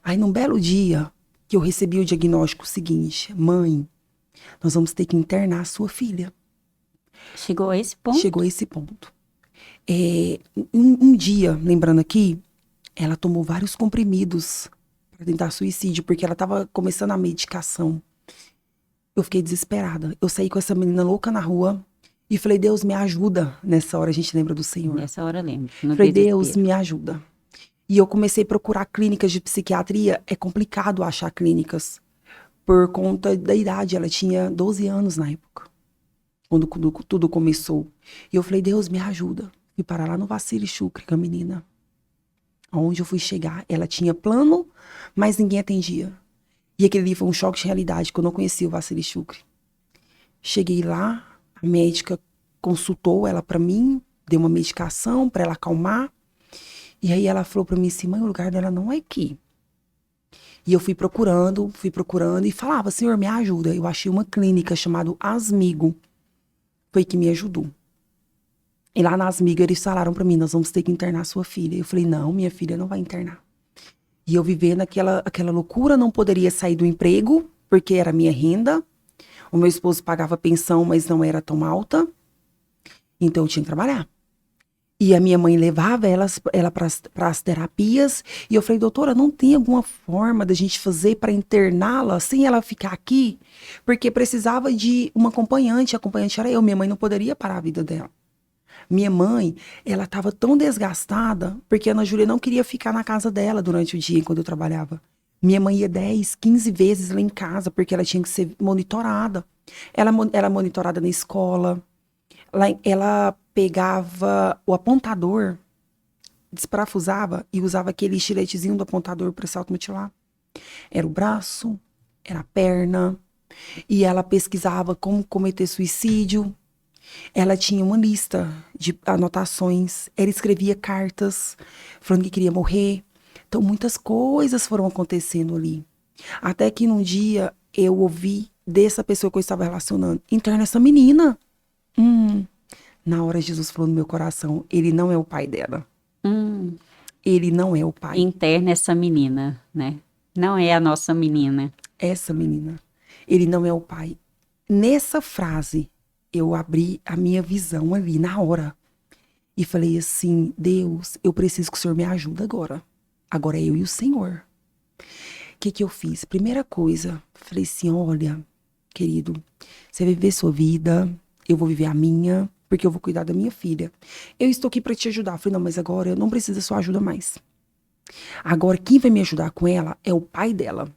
Aí num belo dia que eu recebi o diagnóstico seguinte, mãe, nós vamos ter que internar a sua filha. Chegou a esse ponto? Chegou a esse ponto. Um dia, lembrando aqui, ela tomou vários comprimidos para tentar suicídio, porque ela estava começando a medicação. Eu fiquei desesperada. Eu saí com essa menina louca na rua e falei, Deus, me ajuda. Nessa hora a gente lembra do Senhor. Nessa hora eu lembro. Falei, Deus, me ajuda. E eu comecei a procurar clínicas de psiquiatria. É complicado achar clínicas por conta da idade. Ela tinha 12 anos na época, quando tudo começou. E eu falei, Deus, me ajuda. Fui parar lá no Vassili Shukri com a menina. Onde eu fui chegar, ela tinha plano, mas ninguém atendia. E aquele ali foi um choque de realidade, que eu não conhecia o Vassili Shukri. Cheguei lá, a médica consultou ela pra mim, deu uma medicação pra ela acalmar. E aí ela falou pra mim assim, mãe, o lugar dela não é aqui. E eu fui procurando e falava, Senhor, me ajuda. Eu achei uma clínica chamada Asmigo. Foi que me ajudou. E lá na Asmigo eles falaram pra mim, nós vamos ter que internar sua filha. Eu falei, não, minha filha não vai internar. E eu vivendo aquela loucura, não poderia sair do emprego, porque era minha renda. O meu esposo pagava pensão, mas não era tão alta. Então eu tinha que trabalhar. E a minha mãe levava ela para as terapias. E eu falei, doutora, não tem alguma forma da gente fazer para interná-la sem ela ficar aqui? Porque precisava de uma acompanhante. A acompanhante era eu. Minha mãe não poderia parar a vida dela. Minha mãe, ela estava tão desgastada, porque a Ana Júlia não queria ficar na casa dela durante o dia, quando eu trabalhava. Minha mãe ia 10, 15 vezes lá em casa, porque ela tinha que ser monitorada. Ela era monitorada na escola. Ela pegava o apontador, desparafusava e usava aquele estiletezinho do apontador para se automutilar. Era o braço, era a perna. E ela pesquisava como cometer suicídio. Ela tinha uma lista de anotações. Ela escrevia cartas falando que queria morrer. Então, muitas coisas foram acontecendo ali. Até que num dia eu ouvi dessa pessoa que eu estava relacionando: interna essa menina. Na hora Jesus falou no meu coração: ele não é o pai dela. Ele não é o pai. Interna essa menina, né? Não é a nossa menina. Essa menina. Ele não é o pai. Nessa frase, eu abri a minha visão ali, na hora. E falei assim, Deus, eu preciso que o Senhor me ajude agora. Agora é eu e o Senhor. O que eu fiz? Primeira coisa, falei assim, olha, querido, você vai viver sua vida, eu vou viver a minha, porque eu vou cuidar da minha filha. Eu estou aqui para te ajudar. Falei, não, mas agora eu não preciso da sua ajuda mais. Agora quem vai me ajudar com ela é o pai dela.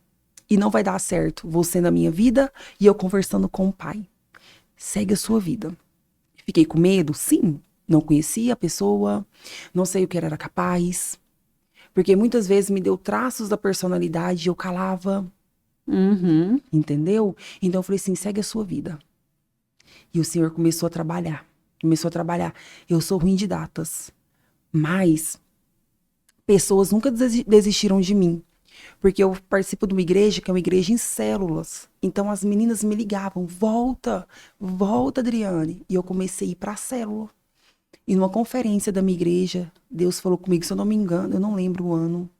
E não vai dar certo você na minha vida e eu conversando com o pai. Segue a sua vida. Fiquei com medo? Sim. Não conhecia a pessoa, não sei o que ela era capaz. Porque muitas vezes me deu traços da personalidade e eu calava. Entendeu? Então eu falei assim, segue a sua vida. E o Senhor começou a trabalhar. Eu sou ruim de datas. Mas pessoas nunca desistiram de mim. Porque eu participo de uma igreja que é uma igreja em células. Então as meninas me ligavam, volta, Adriane. E eu comecei a ir para a célula. E numa conferência da minha igreja, Deus falou comigo, se eu não me engano, eu não lembro o ano.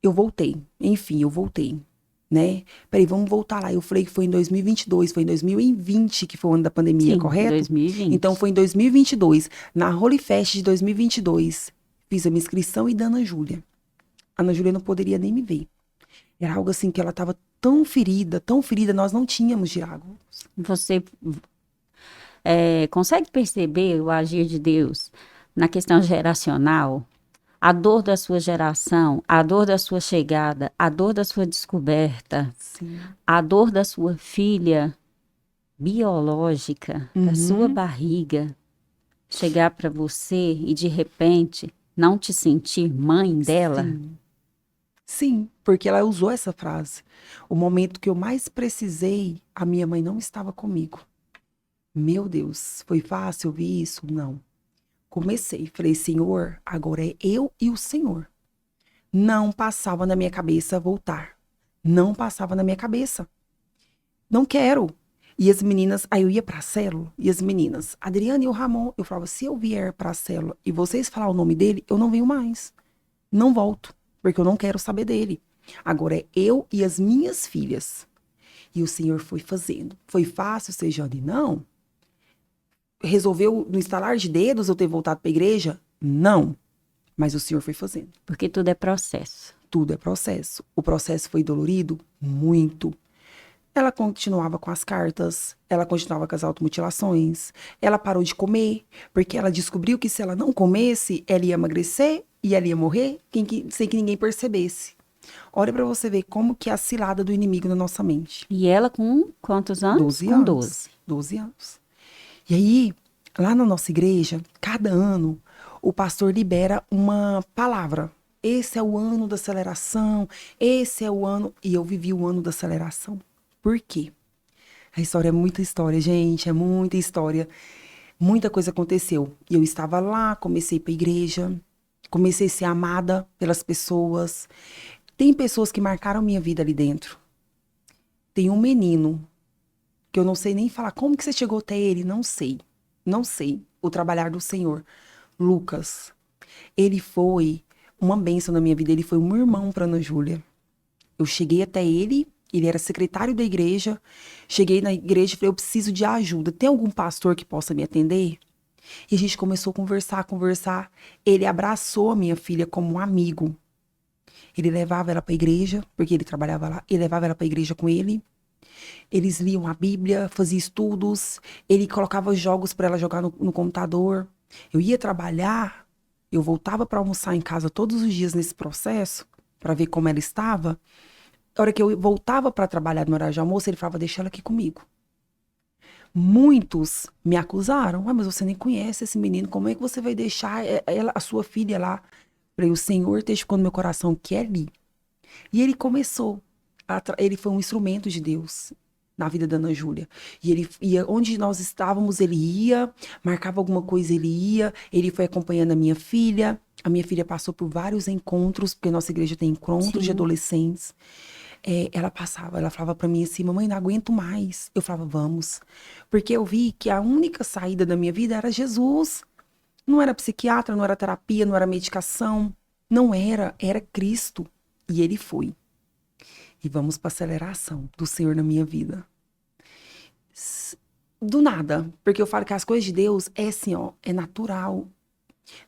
Eu voltei, né? Peraí, vamos voltar lá. Eu falei que foi em 2022, foi em 2020 que foi o ano da pandemia, Sim, correto? 2020. Então foi em 2022, na Holy Fest de 2022, fiz a minha inscrição e da Ana Júlia. A Ana Júlia não poderia nem me ver. Era algo assim que ela estava tão ferida, nós não tínhamos diálogo. Você consegue perceber o agir de Deus na questão geracional? A dor da sua geração, a dor da sua chegada, a dor da sua descoberta, Sim. a dor da sua filha biológica, da sua barriga, chegar para você e de repente não te sentir mãe dela? Sim, porque ela usou essa frase. O momento que eu mais precisei, a minha mãe não estava comigo. Meu Deus, foi fácil ouvir isso? Não. Comecei, falei, Senhor, agora é eu e o Senhor. Não passava na minha cabeça voltar. Não passava na minha cabeça. Não quero. E as meninas, aí eu ia pra célula, e as meninas, Adriane e o Ramon, eu falava, se eu vier pra célula e vocês falar o nome dele, eu não venho mais. Não volto, porque eu não quero saber dele. Agora é eu e as minhas filhas. E o Senhor foi fazendo. Foi fácil, Sejane? Não. Resolveu no estalar de dedos eu ter voltado para a igreja? Não. Mas o Senhor foi fazendo. Porque tudo é processo. Tudo é processo. O processo foi dolorido? Muito. Ela continuava com as cartas, ela continuava com as automutilações, ela parou de comer, porque ela descobriu que se ela não comesse, ela ia emagrecer e ela ia morrer sem que ninguém percebesse. Olha pra você ver como que é a cilada do inimigo na nossa mente. E ela com quantos anos? 12 Com anos. 12. 12 anos. E aí, lá na nossa igreja, cada ano, o pastor libera uma palavra. Esse é o ano da aceleração, esse é o ano... E eu vivi o ano da aceleração. Por quê? A história é muita história, gente, é muita história. Muita coisa aconteceu. E eu estava lá, comecei para a igreja, comecei a ser amada pelas pessoas. Tem pessoas que marcaram minha vida ali dentro. Tem um menino, que eu não sei nem falar como que você chegou até ele, não sei. Não sei. O trabalhar do Senhor. Lucas, ele foi uma bênção na minha vida, ele foi um irmão para Ana Júlia. Eu cheguei até ele, ele era secretário da igreja. Cheguei na igreja e falei, eu preciso de ajuda. Tem algum pastor que possa me atender? E a gente começou a conversar. Ele abraçou a minha filha como um amigo. Ele levava ela para a igreja, porque ele trabalhava lá. Ele levava ela para a igreja com ele. Eles liam a Bíblia, faziam estudos. Ele colocava jogos para ela jogar no computador. Eu ia trabalhar, eu voltava para almoçar em casa todos os dias nesse processo, para ver como ela estava. A hora que eu voltava para trabalhar no horário de almoço, ele falava, deixa ela aqui comigo. Muitos me acusaram. Mas você nem conhece esse menino. Como é que você vai deixar ela, a sua filha lá? Falei, o Senhor testificou no meu coração que é ali. E ele começou. Ele foi um instrumento de Deus na vida da Ana Júlia. E ele ia, onde nós estávamos, ele ia. Marcava alguma coisa, ele ia. Ele foi acompanhando a minha filha. A minha filha passou por vários encontros, porque nossa igreja tem encontros de adolescentes. Ela falava pra mim assim, mamãe, não aguento mais. Eu falava, vamos. Porque eu vi que a única saída da minha vida era Jesus. Não era psiquiatra, não era terapia, não era medicação. Não era, era Cristo. E ele foi. E vamos pra aceleração do Senhor na minha vida. Do nada. Porque eu falo que as coisas de Deus é assim, ó, é natural.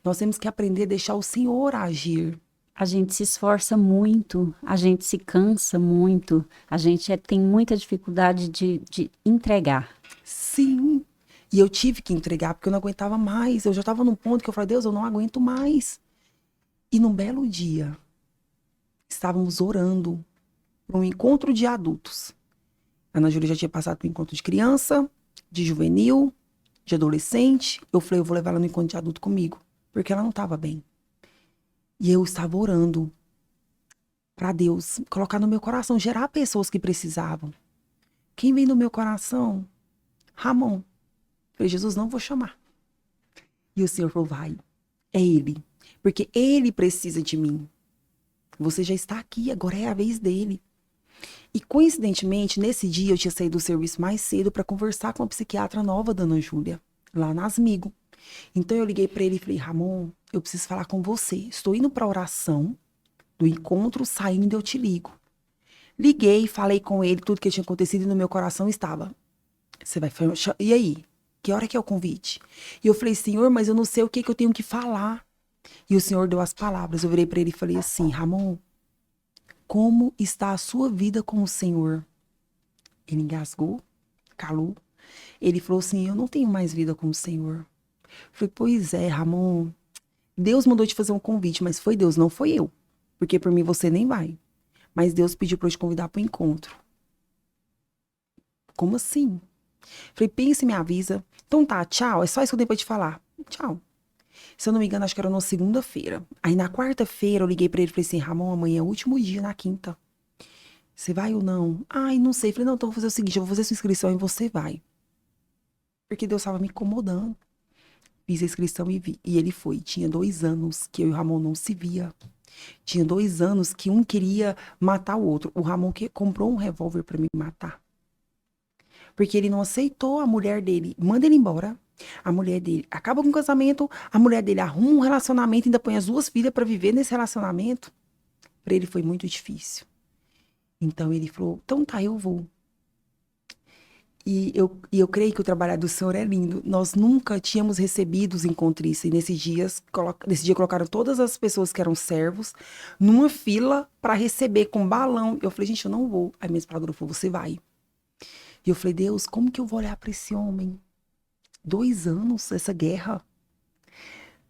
Nós temos que aprender a deixar o Senhor agir. A gente se esforça muito, a gente se cansa muito, a gente tem muita dificuldade de entregar. Sim. E eu tive que entregar, porque eu não aguentava mais. Eu já estava num ponto que eu falei, Deus, eu não aguento mais. E num belo dia, estávamos orando para um encontro de adultos. A Ana Júlia já tinha passado por um encontro de criança, de juvenil, de adolescente. Eu falei, eu vou levar ela no encontro de adulto comigo, porque ela não estava bem. E eu estava orando para Deus colocar no meu coração, gerar pessoas que precisavam. Quem vem no meu coração? Ramon. Falei, Jesus, não vou chamar. E o Senhor falou, vai, é ele. Porque ele precisa de mim. Você já está aqui, agora é a vez dele. E coincidentemente, nesse dia eu tinha saído do serviço mais cedo para conversar com a psiquiatra nova da Ana Júlia, lá na Asmigo. Então eu liguei para ele e falei, Ramon, eu preciso falar com você. Estou indo para a oração do encontro, saindo e eu te ligo. Liguei, falei com ele tudo que tinha acontecido e no meu coração estava. Você vai... E aí? Que hora que é o convite? E eu falei, Senhor, mas eu não sei o que eu tenho que falar. E o Senhor deu as palavras. Eu virei para ele e falei assim, Ramon, como está a sua vida com o Senhor? Ele engasgou, calou. Ele falou assim, eu não tenho mais vida com o Senhor. Eu falei, pois é, Ramon, Deus mandou te fazer um convite, mas foi Deus, não foi eu. Porque por mim você nem vai. Mas Deus pediu para eu te convidar para o encontro. Como assim? Falei, pensa e me avisa. Então tá, tchau, é só isso que eu tenho pra te falar. Tchau. Se eu não me engano, acho que era na segunda-feira. Aí na quarta-feira eu liguei pra ele e falei assim, Ramon, amanhã é o último dia, na quinta. Você vai ou não? Ai, não sei. Falei, não, então eu vou fazer o seguinte, eu vou fazer sua inscrição e você vai. Porque Deus estava me incomodando. Fiz a inscrição e vi. E ele foi. Tinha 2 anos que eu e o Ramon não se via. Tinha 2 anos que um queria matar o outro. O Ramon que comprou um revólver pra me matar. Porque ele não aceitou a mulher dele. Manda ele embora. A mulher dele acaba com o casamento. A mulher dele arruma um relacionamento e ainda põe as 2 filhas pra viver nesse relacionamento. Pra ele foi muito difícil. Então ele falou, então tá, eu vou. E eu creio que o trabalho do Senhor é lindo. Nós nunca tínhamos recebido os encontristas. E nesse dia colocaram todas as pessoas que eram servos numa fila para receber com balão. Eu falei, gente, eu não vou. Aí minha esposa falou, você vai. E eu falei, Deus, como que eu vou olhar para esse homem? 2 anos, essa guerra.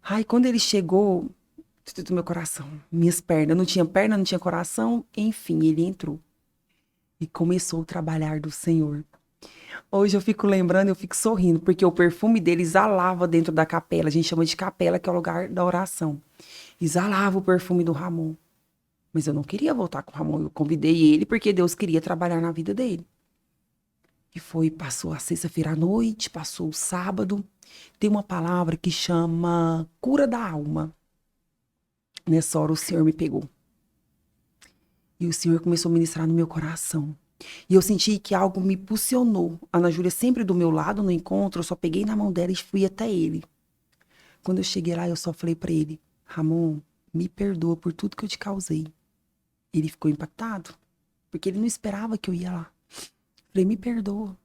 Ai, quando ele chegou, do meu coração, minhas pernas, não tinha coração, enfim, ele entrou. E começou o trabalhar do Senhor. Hoje eu fico lembrando, eu fico sorrindo, porque o perfume dele exalava dentro da capela. A gente chama de capela, que é o lugar da oração. Exalava o perfume do Ramon. Mas eu não queria voltar com o Ramon. Eu convidei ele porque Deus queria trabalhar na vida dele. E foi, passou a sexta-feira à noite, passou o sábado. Tem uma palavra que chama cura da alma. Nessa hora o Senhor me pegou. E o Senhor começou a ministrar no meu coração. E eu senti que algo me impulsionou. A Ana Júlia sempre do meu lado no encontro, eu só peguei na mão dela e fui até ele. Quando eu cheguei lá, eu só falei pra ele, Ramon, me perdoa por tudo que eu te causei. Ele ficou impactado, porque ele não esperava que eu ia lá. Falei, me perdoa.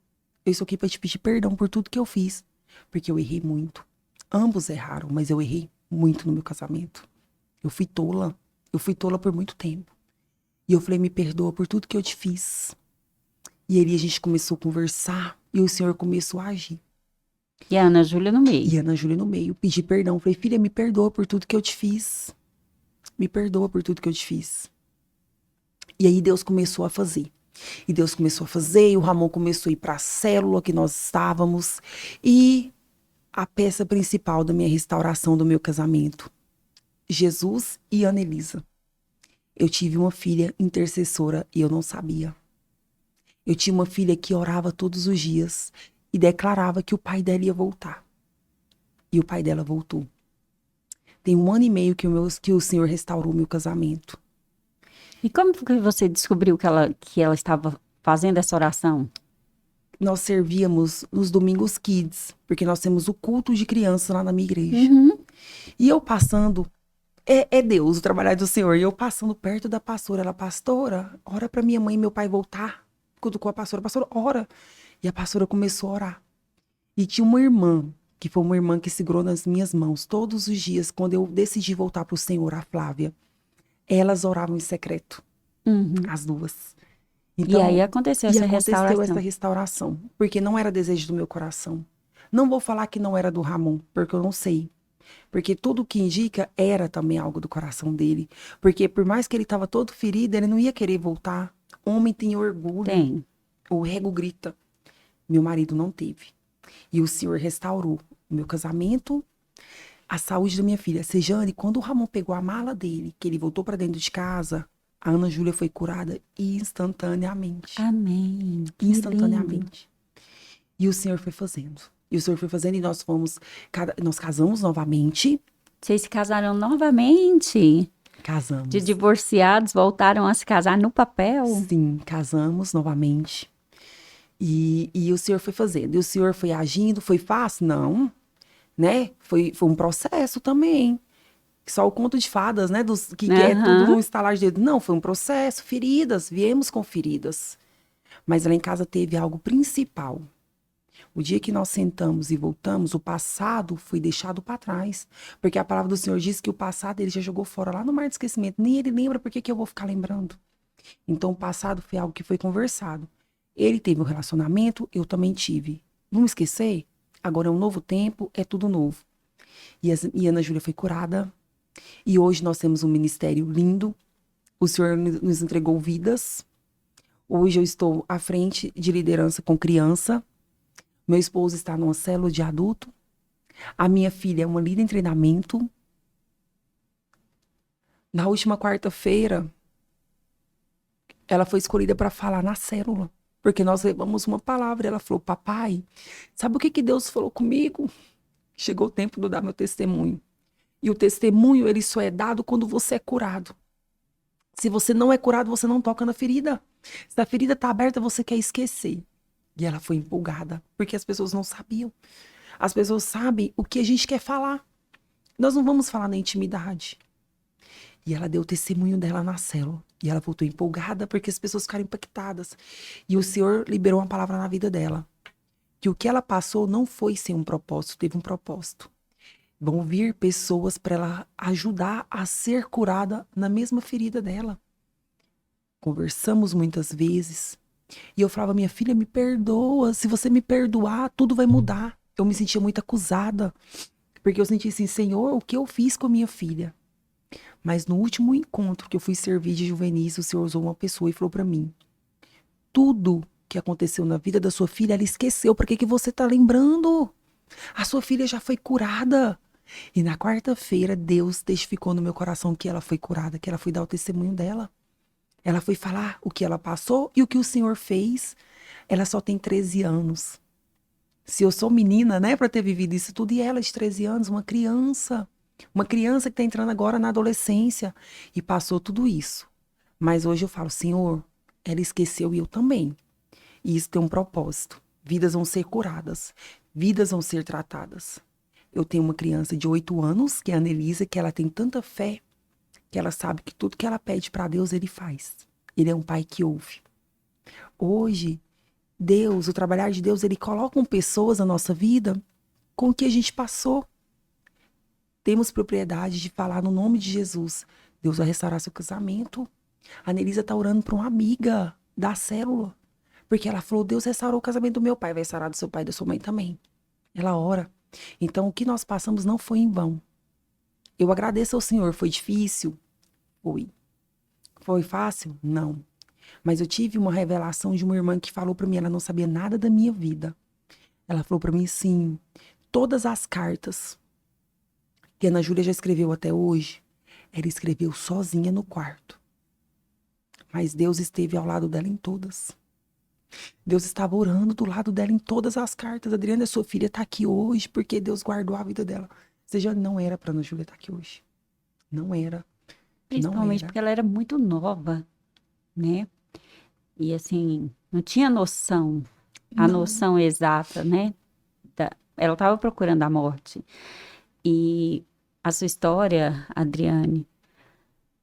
Eu estou aqui pra te pedir perdão por tudo que eu fiz, porque eu errei muito. Ambos erraram, mas eu errei muito no meu casamento. Eu fui tola por muito tempo. E eu falei, me perdoa por tudo que eu te fiz. E aí a gente começou a conversar e o Senhor começou a agir. E a Ana Júlia no meio. E a Ana Júlia no meio, pedi perdão. Falei, filha, me perdoa por tudo que eu te fiz. Me perdoa por tudo que eu te fiz. E aí Deus começou a fazer. E Deus começou a fazer, e o Ramon começou a ir para a célula que nós estávamos. E a peça principal da minha restauração do meu casamento, Jesus e Ana Elisa. Eu tive uma filha intercessora e eu não sabia. Eu tinha uma filha que orava todos os dias e declarava que o pai dela ia voltar. E o pai dela voltou. Tem 1 ano e meio que o Senhor restaurou meu casamento. E como que você descobriu que ela estava fazendo essa oração? Nós servíamos nos domingos kids, porque nós temos o culto de criança lá na minha igreja. Uhum. E eu passando, é Deus, o trabalhar do Senhor. E eu passando perto da pastora, ela, pastora, ora pra minha mãe e meu pai voltar. Cutucou a pastora, ora. E a pastora começou a orar. E tinha uma irmã, que foi uma irmã que segurou nas minhas mãos todos os dias, quando eu decidi voltar pro Senhor, a Flávia. Elas oravam em secreto, Uhum. as duas. E aí aconteceu essa restauração. essa restauração, porque não era desejo do meu coração. Não vou falar que não era do Ramon, porque eu não sei. Porque tudo que indica era também algo do coração dele. Porque por mais que ele estava todo ferido, ele não ia querer voltar. Homem tem orgulho. Tem. O ego grita. Meu marido não teve. E o Senhor restaurou o meu casamento, a saúde da minha filha. Sejane, quando o Ramon pegou a mala dele, que ele voltou para dentro de casa, a Ana Júlia foi curada instantaneamente. Amém. Que Instantaneamente. lindo. E o Senhor foi fazendo. E o Senhor foi fazendo e nós casamos novamente. Vocês se casaram novamente? Casamos. De divorciados, voltaram a se casar no papel? Sim, casamos novamente. E o Senhor foi fazendo. E o Senhor foi agindo. Foi fácil? Não. Né? Foi um processo também. Só o conto de fadas, né? Que é tudo num estalar de dedo. Não, foi um processo. Feridas. Viemos com feridas. Mas lá em casa teve algo principal. O dia que nós sentamos e voltamos, o passado foi deixado para trás. Porque a palavra do Senhor diz que o passado ele já jogou fora lá no mar de esquecimento. Nem ele lembra, por que eu vou ficar lembrando? Então o passado foi algo que foi conversado. Ele teve um relacionamento, eu também tive. Vamos esquecer? Agora é um novo tempo, é tudo novo. E a Ana Júlia foi curada. E hoje nós temos um ministério lindo. O Senhor nos entregou vidas. Hoje eu estou à frente de liderança com criança. Meu esposo está numa célula de adulto. A minha filha é uma líder em treinamento. Na última quarta-feira, ela foi escolhida para falar na célula. Porque nós levamos uma palavra. Ela falou, papai, sabe o que Deus falou comigo? Chegou o tempo de eu dar meu testemunho. E o testemunho, ele só é dado quando você é curado. Se você não é curado, você não toca na ferida. Se a ferida está aberta, você quer esquecer. E ela foi empolgada, porque as pessoas não sabiam. As pessoas sabem o que a gente quer falar. Nós não vamos falar na intimidade. E ela deu o testemunho dela na célula. E ela voltou empolgada, porque as pessoas ficaram impactadas. E o Senhor liberou uma palavra na vida dela. Que o que ela passou não foi sem um propósito, teve um propósito. Vão vir pessoas para ela ajudar a ser curada na mesma ferida dela. Conversamos muitas vezes. E eu falava, minha filha, me perdoa. Se você me perdoar, tudo vai mudar. Eu me sentia muito acusada. Porque eu sentia assim, Senhor, o que eu fiz com a minha filha? Mas no último encontro que eu fui servir de juvenis, o Senhor usou uma pessoa e falou pra mim: tudo que aconteceu na vida da sua filha, ela esqueceu. Por que que você tá lembrando? A sua filha já foi curada. E na quarta-feira, Deus testificou no meu coração que ela foi curada, que ela foi dar o testemunho dela. Ela foi falar o que ela passou e o que o Senhor fez. Ela só tem 13 anos. Se eu sou menina, né, para ter vivido isso tudo, e ela de 13 anos, uma criança que está entrando agora na adolescência e passou tudo isso. Mas hoje eu falo, Senhor, ela esqueceu e eu também. E isso tem um propósito. Vidas vão ser curadas, vidas vão ser tratadas. Eu tenho uma criança de 8 anos, que é a Anelisa, que ela tem tanta fé que ela sabe que tudo que ela pede para Deus, ele faz. Ele é um pai que ouve. Hoje, Deus, o trabalhar de Deus, ele coloca pessoas na nossa vida com o que a gente passou. Temos propriedade de falar no nome de Jesus. Deus vai restaurar seu casamento. A Anelisa tá orando para uma amiga da célula. Porque ela falou, Deus restaurou o casamento do meu pai, vai restaurar do seu pai e da sua mãe também. Ela ora. Então, o que nós passamos não foi em vão. Eu agradeço ao Senhor. Foi difícil? Foi. Foi fácil? Não. Mas eu tive uma revelação de uma irmã que falou para mim, ela não sabia nada da minha vida. Ela falou para mim assim, todas as cartas que a Ana Júlia já escreveu até hoje, ela escreveu sozinha no quarto. Mas Deus esteve ao lado dela em todas. Deus estava orando do lado dela em todas as cartas. Adriana, sua filha está aqui hoje porque Deus guardou a vida dela. Ou seja, não era para Ana Júlia estar aqui hoje. Não era. Principalmente porque ela era muito nova, né? E assim, não tinha noção, a Não. noção exata, né? Ela estava procurando a morte. E a sua história, Adriane,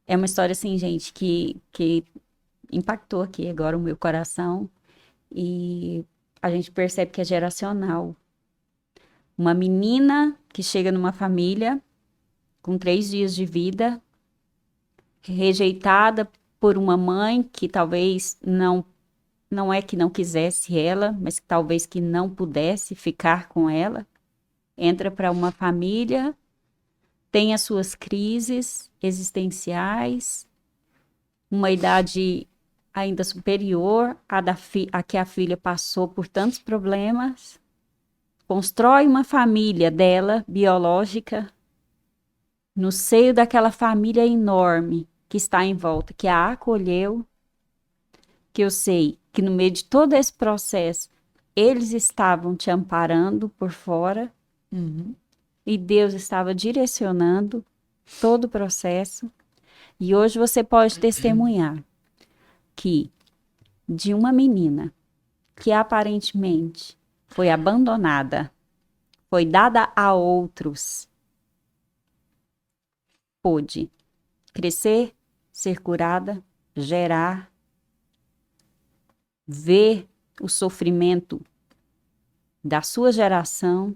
é uma história assim, gente, que impactou aqui agora o meu coração. E a gente percebe que é geracional. Uma menina que chega numa família com 3 dias de vida, rejeitada por uma mãe que talvez não é que não quisesse ela, mas que talvez que não pudesse ficar com ela, entra para uma família, tem as suas crises existenciais, uma idade ainda superior à que a filha passou por tantos problemas, constrói uma família dela, biológica, no seio daquela família enorme que está em volta, que a acolheu, que eu sei que no meio de todo esse processo, eles estavam te amparando por fora, e Deus estava direcionando todo o processo. E hoje você pode testemunhar que de uma menina que aparentemente foi abandonada, foi dada a outros, pôde crescer, ser curada, gerar, ver o sofrimento da sua geração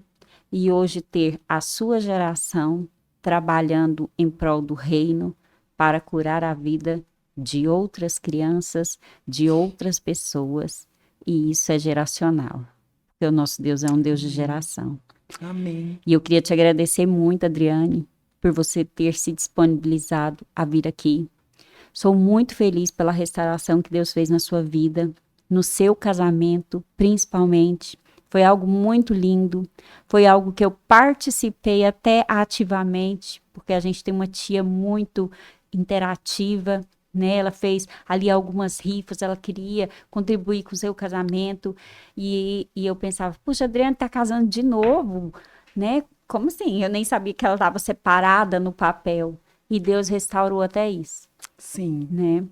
e hoje ter a sua geração trabalhando em prol do reino para curar a vida de outras crianças, de outras pessoas, e isso é geracional. Porque o nosso Deus é um Deus de geração. Amém. E eu queria te agradecer muito, Adriane, por você ter se disponibilizado a vir aqui. Sou muito feliz pela restauração que Deus fez na sua vida, no seu casamento, principalmente. Foi algo muito lindo, foi algo que eu participei até ativamente, porque a gente tem uma tia muito interativa, né? Ela fez ali algumas rifas, ela queria contribuir com o seu casamento, e eu pensava, puxa, a Adriana tá casando de novo, né? Como assim? Eu nem sabia que ela estava separada no papel, e Deus restaurou até isso, Sim. né?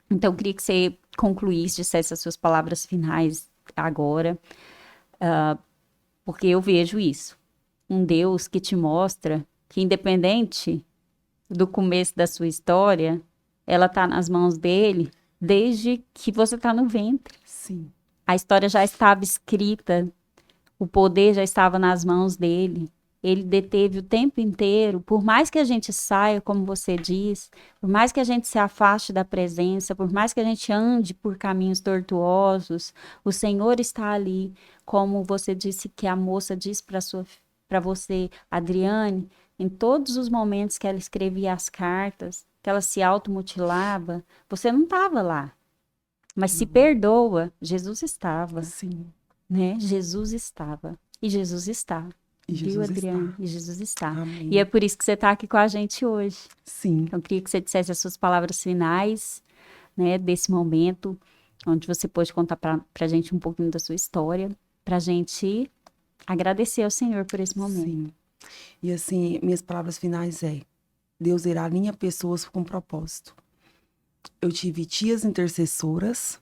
Então, eu queria que você concluísse, dissesse as suas palavras finais agora, porque eu vejo isso. Um Deus que te mostra que, independente do começo da sua história, ela está nas mãos dele desde que você está no ventre. Sim. A história já estava escrita, o poder já estava nas mãos dele. ele deteve o tempo inteiro, por mais que a gente saia, como você diz, por mais que a gente se afaste da presença, por mais que a gente ande por caminhos tortuosos, o Senhor está ali, como você disse que a moça disse para você, Adriane, em todos os momentos que ela escrevia as cartas, que ela se automutilava, você não estava lá. Mas se perdoa, Jesus estava, Sim. né? Jesus estava. E Jesus está. E Viu, Jesus Adriane? está. E Jesus está. Amém. E é por isso que você está aqui com a gente hoje. Sim. Então, eu queria que você dissesse as suas palavras finais, né, desse momento, onde você pôde contar para a gente um pouquinho da sua história, para a gente agradecer ao Senhor por esse momento. Sim. E assim, minhas palavras finais Deus irá alinha pessoas com propósito. Eu tive tias intercessoras,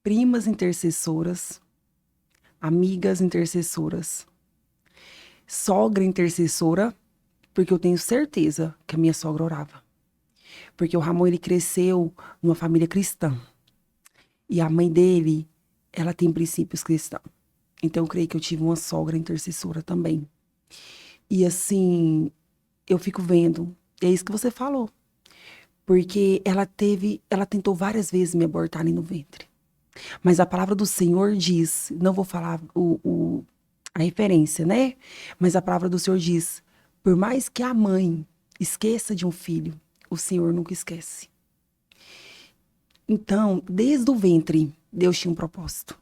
primas intercessoras, amigas intercessoras, sogra intercessora, porque eu tenho certeza que a minha sogra orava. Porque o Ramon, ele cresceu numa família cristã. E a mãe dele, ela tem princípios cristãos. Então, eu creio que eu tive uma sogra intercessora também. E assim, eu fico vendo, é isso que você falou. Porque ela tentou várias vezes me abortar ali no ventre. Mas a palavra do Senhor diz, não vou falar a referência, né? Mas a palavra do Senhor diz, por mais que a mãe esqueça de um filho, o Senhor nunca esquece. Então, desde o ventre, Deus tinha um propósito.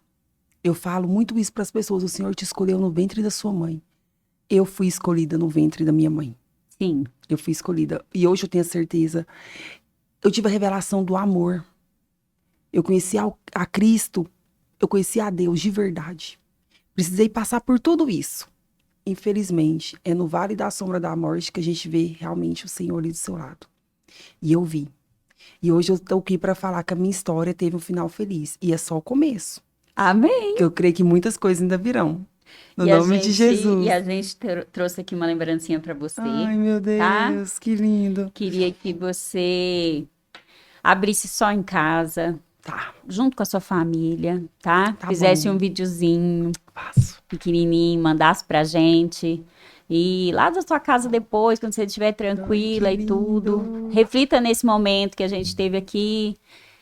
Eu falo muito isso para as pessoas, o Senhor te escolheu no ventre da sua mãe. Eu fui escolhida no ventre da minha mãe. Sim. Eu fui escolhida. E hoje eu tenho a certeza. Eu tive a revelação do amor. Eu conheci a Cristo. Eu conheci a Deus de verdade. Precisei passar por tudo isso. Infelizmente, é no vale da sombra da morte que a gente vê realmente o Senhor ali do seu lado. E eu vi. E hoje eu estou aqui para falar que a minha história teve um final feliz. E é só o começo. Amém. Que eu creio que muitas coisas ainda virão. No nome de Jesus. E a gente trouxe aqui uma lembrancinha para você. Ai, meu Deus, tá? que lindo. Queria que você abrisse só em casa, Tá, junto com a sua família, tá? Tá Fizesse bom. um videozinho faço. pequenininho, mandasse pra gente. E lá da sua casa depois, quando você estiver tranquila Ai, que e tudo, lindo. reflita nesse momento que a gente teve aqui.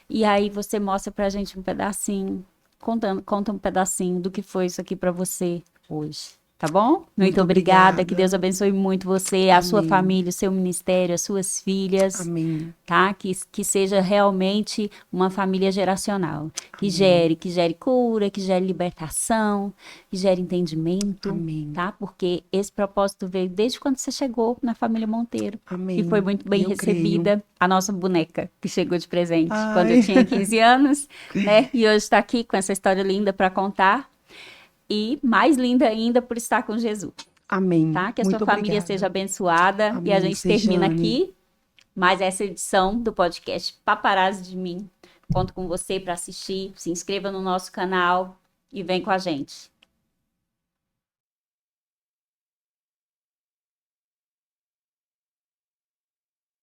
E aí você mostra pra gente um pedacinho, conta um pedacinho do que foi isso aqui pra você hoje. Tá bom? Muito obrigada. Que Deus abençoe muito você, a sua família, o seu ministério, as suas filhas. Amém. Tá? Que seja realmente uma família geracional. Que gere cura, que gere libertação, que gere entendimento. Amém. Tá? Porque esse propósito veio desde quando você chegou na família Monteiro. Amém. Que foi muito bem recebida. Creio. A nossa boneca, que chegou de presente Ai. quando eu tinha 15 anos, né? E hoje está aqui com essa história linda para contar. E mais linda ainda por estar com Jesus. Amém. Tá? Que a Muito sua família obrigada. seja abençoada. Amém, E a gente termina Sejane. aqui mais essa edição do podcast Paparazzi de Mim. Conto com você para assistir. Se inscreva no nosso canal e vem com a gente.